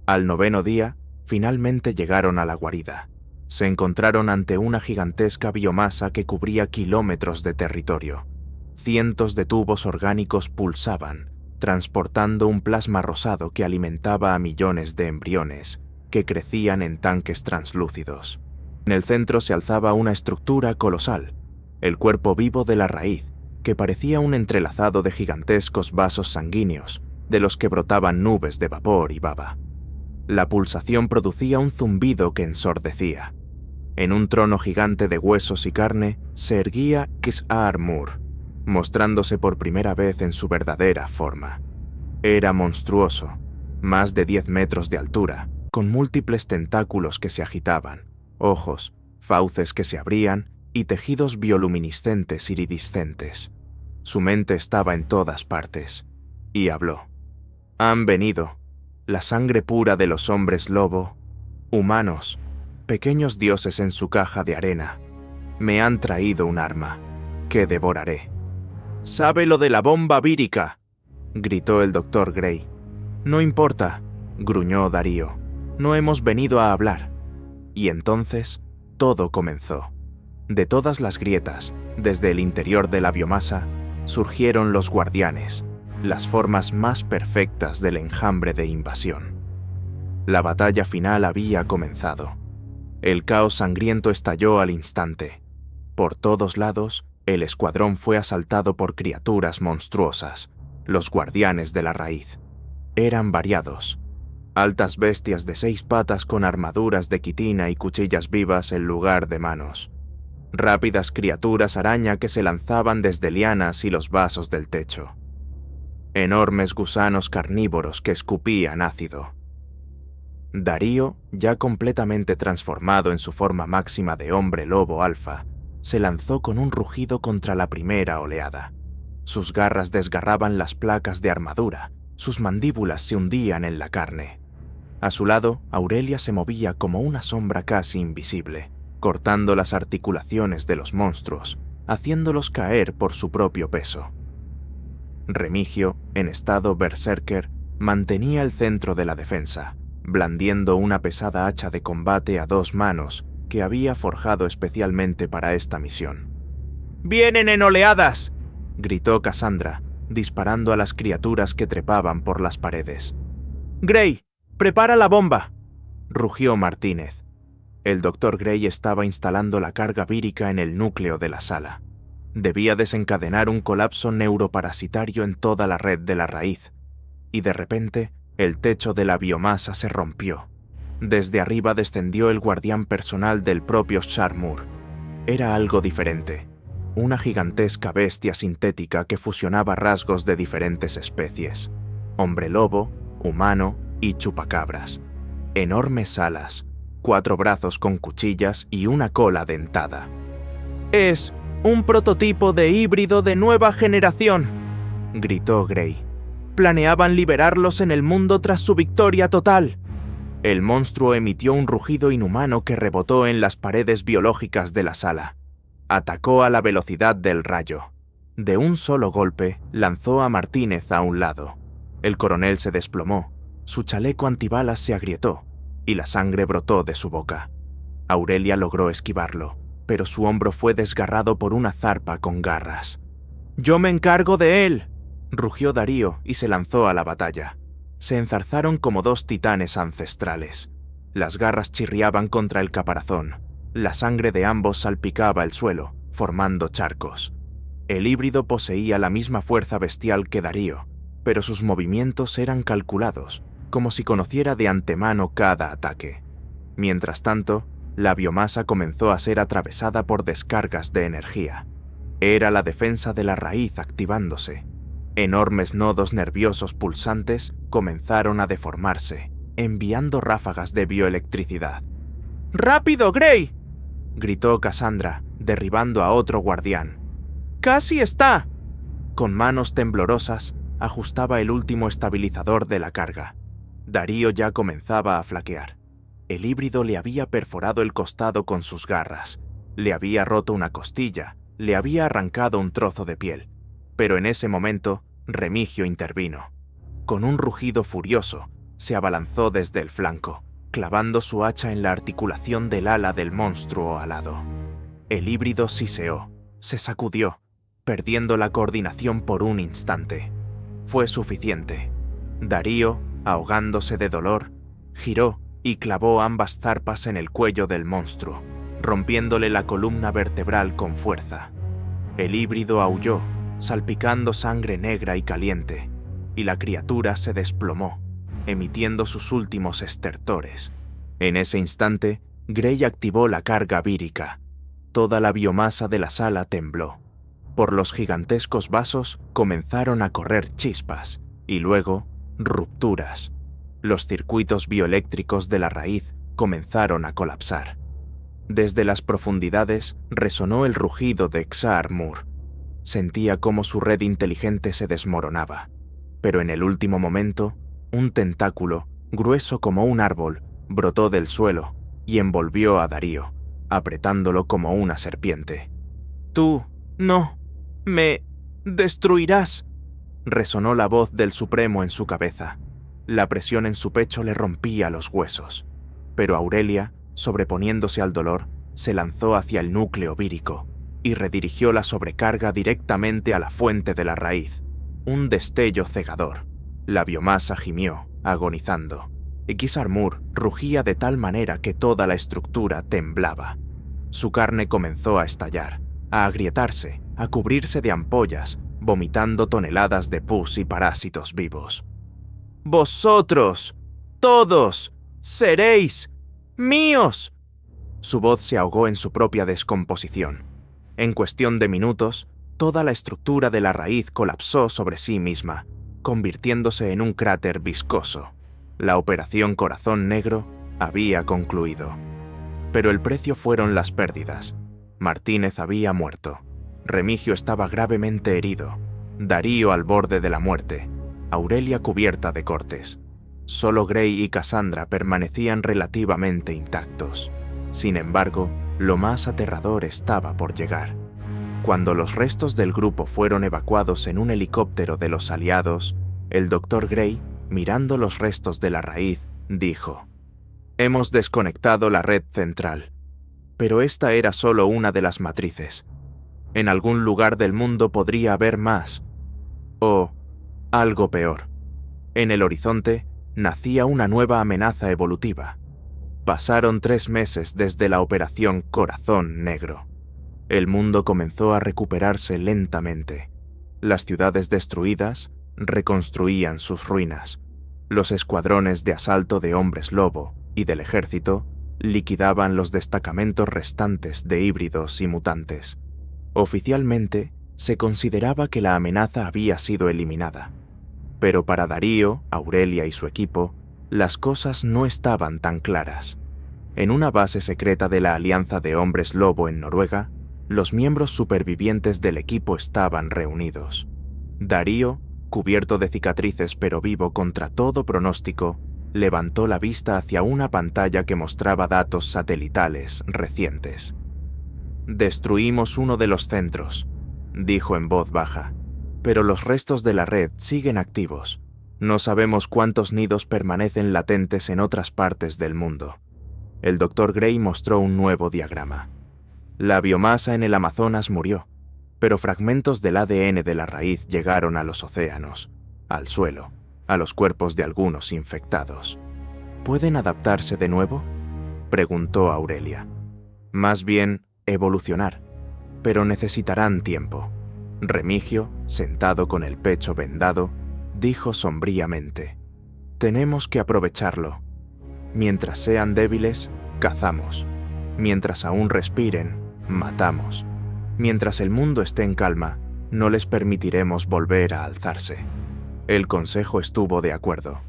Al noveno día, finalmente llegaron a la guarida. Se encontraron ante una gigantesca biomasa que cubría kilómetros de territorio. Cientos de tubos orgánicos pulsaban, transportando un plasma rosado que alimentaba a millones de embriones, que crecían en tanques translúcidos. En el centro se alzaba una estructura colosal, el cuerpo vivo de la raíz, que parecía un entrelazado de gigantescos vasos sanguíneos, de los que brotaban nubes de vapor y baba. La pulsación producía un zumbido que ensordecía. En un trono gigante de huesos y carne se erguía Kis-Ar-Mur, mostrándose por primera vez en su verdadera forma. Era monstruoso, más de 10 metros de altura, con múltiples tentáculos que se agitaban, ojos, fauces que se abrían y tejidos bioluminiscentes iridiscentes. Su mente estaba en todas partes, y habló. «Han venido, la sangre pura de los hombres lobo, humanos, pequeños dioses en su caja de arena. Me han traído un arma, que devoraré». «¡Sabe lo de la bomba vírica!», gritó el Dr. Gray. «No importa», gruñó Darío. «No hemos venido a hablar». Y entonces, todo comenzó. De todas las grietas, desde el interior de la biomasa, surgieron los guardianes, las formas más perfectas del enjambre de invasión. La batalla final había comenzado. El caos sangriento estalló al instante. Por todos lados, el escuadrón fue asaltado por criaturas monstruosas, los guardianes de la raíz. Eran variados. Altas bestias de 6 patas con armaduras de quitina y cuchillas vivas en lugar de manos. Rápidas criaturas araña que se lanzaban desde lianas y los vasos del techo. Enormes gusanos carnívoros que escupían ácido. Darío, ya completamente transformado en su forma máxima de hombre lobo alfa, se lanzó con un rugido contra la primera oleada. Sus garras desgarraban las placas de armadura, sus mandíbulas se hundían en la carne. A su lado, Aurelia se movía como una sombra casi invisible. cortando las articulaciones de los monstruos, haciéndolos caer por su propio peso. Remigio, en estado berserker, mantenía el centro de la defensa, blandiendo una pesada hacha de combate a 2 manos que había forjado especialmente para esta misión. ¡Vienen en oleadas!, gritó Cassandra, disparando a las criaturas que trepaban por las paredes. «Gray, prepara la bomba», rugió Martínez. El Dr. Gray estaba instalando la carga vírica en el núcleo de la sala. Debía desencadenar un colapso neuroparasitario en toda la red de la raíz, y de repente el techo de la biomasa se rompió. Desde arriba descendió el guardián personal del propio Shar-Mur. Era algo diferente, una gigantesca bestia sintética que fusionaba rasgos de diferentes especies: hombre lobo, humano y chupacabras. Enormes alas, 4 brazos con cuchillas y una cola dentada. «Es un prototipo de híbrido de nueva generación», gritó Gray. «Planeaban liberarlos en el mundo tras su victoria total». El monstruo emitió un rugido inhumano que rebotó en las paredes biológicas de la sala. Atacó a la velocidad del rayo. De un solo golpe, lanzó a Martínez a un lado. El coronel se desplomó, su chaleco antibalas se agrietó y la sangre brotó de su boca. Aurelia logró esquivarlo, pero su hombro fue desgarrado por una zarpa con garras. «¡Yo me encargo de él!», rugió Darío y se lanzó a la batalla. Se enzarzaron como 2 titanes ancestrales. Las garras chirriaban contra el caparazón. La sangre de ambos salpicaba el suelo, formando charcos. El híbrido poseía la misma fuerza bestial que Darío, pero sus movimientos eran calculados, como si conociera de antemano cada ataque. Mientras tanto, la biomasa comenzó a ser atravesada por descargas de energía. Era la defensa de la raíz activándose. Enormes nodos nerviosos pulsantes comenzaron a deformarse, enviando ráfagas de bioelectricidad. «¡Rápido, Gray!», gritó Cassandra, derribando a otro guardián. «¡Casi está!». Con manos temblorosas, ajustaba el último estabilizador de la carga. Darío ya comenzaba a flaquear. El híbrido le había perforado el costado con sus garras, le había roto una costilla, le había arrancado un trozo de piel. Pero en ese momento, Remigio intervino. Con un rugido furioso, se abalanzó desde el flanco, clavando su hacha en la articulación del ala del monstruo alado. El híbrido siseó, se sacudió, perdiendo la coordinación por un instante. Fue suficiente. Darío, ahogándose de dolor, giró y clavó ambas zarpas en el cuello del monstruo, rompiéndole la columna vertebral con fuerza. El híbrido aulló, salpicando sangre negra y caliente, y la criatura se desplomó, emitiendo sus últimos estertores. En ese instante, Gray activó la carga vírica. Toda la biomasa de la sala tembló. Por los gigantescos vasos comenzaron a correr chispas, y luego, rupturas. Los circuitos bioeléctricos de la raíz comenzaron a colapsar. Desde las profundidades resonó el rugido de Shar-Mur. Sentía cómo su red inteligente se desmoronaba, pero en el último momento, un tentáculo, grueso como un árbol, brotó del suelo y envolvió a Darío, apretándolo como una serpiente. «Tú, no, me destruirás», resonó la voz del Supremo en su cabeza. La presión en su pecho le rompía los huesos, pero Aurelia, sobreponiéndose al dolor, se lanzó hacia el núcleo vírico y redirigió la sobrecarga directamente a la fuente de la raíz. Un destello cegador. La biomasa gimió, agonizando. Shar-Mur rugía de tal manera que toda la estructura temblaba. Su carne comenzó a estallar, a agrietarse, a cubrirse de ampollas, vomitando toneladas de pus y parásitos vivos. «¡Vosotros, todos, seréis míos!». Su voz se ahogó en su propia descomposición. En cuestión de minutos, toda la estructura de la raíz colapsó sobre sí misma, convirtiéndose en un cráter viscoso. La operación Corazón Negro había concluido. Pero el precio fueron las pérdidas. Martínez había muerto. Remigio estaba gravemente herido. Darío al borde de la muerte. Aurelia cubierta de cortes. Solo Gray y Cassandra permanecían relativamente intactos. Sin embargo, Lo más aterrador estaba por llegar. Cuando los restos del grupo fueron evacuados en un helicóptero de los aliados, el Dr. Gray, mirando los restos de la raíz, dijo: «Hemos desconectado la red central, pero esta era solo una de las matrices. En algún lugar del mundo podría haber más, o algo peor. En el horizonte nacía una nueva amenaza evolutiva. Pasaron 3 meses desde la Operación Corazón Negro. El mundo comenzó a recuperarse lentamente. Las ciudades destruidas reconstruían sus ruinas. Los escuadrones de asalto de hombres lobo y del ejército liquidaban los destacamentos restantes de híbridos y mutantes. Oficialmente, se consideraba que la amenaza había sido eliminada. Pero para Darío, Aurelia y su equipo, las cosas no estaban tan claras. En una base secreta de la Alianza de Hombres Lobo en Noruega, los miembros supervivientes del equipo estaban reunidos. Darío, cubierto de cicatrices pero vivo contra todo pronóstico, levantó la vista hacia una pantalla que mostraba datos satelitales recientes. «Destruimos uno de los centros», dijo en voz baja, «pero los restos de la red siguen activos. No sabemos cuántos nidos permanecen latentes en otras partes del mundo». El Dr. Gray mostró un nuevo diagrama. La biomasa en el Amazonas murió, pero fragmentos del ADN de la raíz llegaron a los océanos, al suelo, a los cuerpos de algunos infectados. ¿Pueden adaptarse de nuevo?, preguntó Aurelia. «Más bien, evolucionar, pero necesitarán tiempo». Remigio, sentado con el pecho vendado, dijo sombríamente: «Tenemos que aprovecharlo. Mientras sean débiles, cazamos. Mientras aún respiren, matamos. Mientras el mundo esté en calma, no les permitiremos volver a alzarse». El consejo estuvo de acuerdo.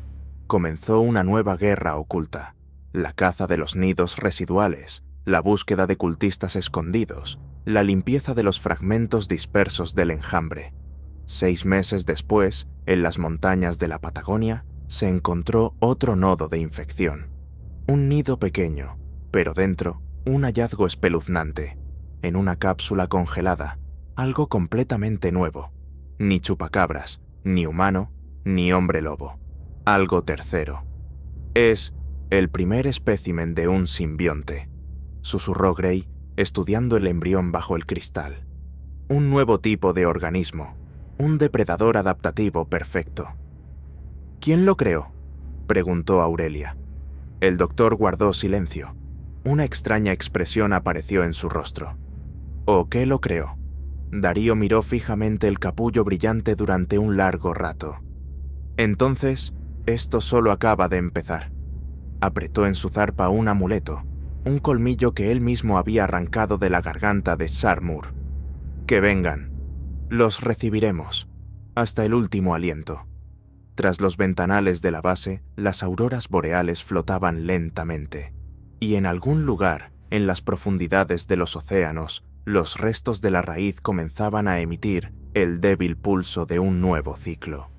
Comenzó una nueva guerra oculta, la caza de los nidos residuales, la búsqueda de cultistas escondidos, la limpieza de los fragmentos dispersos del enjambre. 6 meses después, en las montañas de la Patagonia, se encontró otro nodo de infección. Un nido pequeño, pero dentro, un hallazgo espeluznante. En una cápsula congelada, algo completamente nuevo. Ni chupacabras, ni humano, ni hombre lobo. Algo tercero. «Es el primer espécimen de un simbionte», susurró Gray, estudiando el embrión bajo el cristal. «Un nuevo tipo de organismo, un depredador adaptativo perfecto». «¿Quién lo creó?», preguntó Aurelia. El doctor guardó silencio. Una extraña expresión apareció en su rostro. «¿O qué lo creó?». Darío miró fijamente el capullo brillante durante un largo rato. «Entonces, esto solo acaba de empezar». Apretó en su zarpa un amuleto, un colmillo que él mismo había arrancado de la garganta de Sarmur. «Que vengan. Los recibiremos, hasta el último aliento». Tras los ventanales de la base, las auroras boreales flotaban lentamente, y en algún lugar, en las profundidades de los océanos, los restos de la raíz comenzaban a emitir el débil pulso de un nuevo ciclo.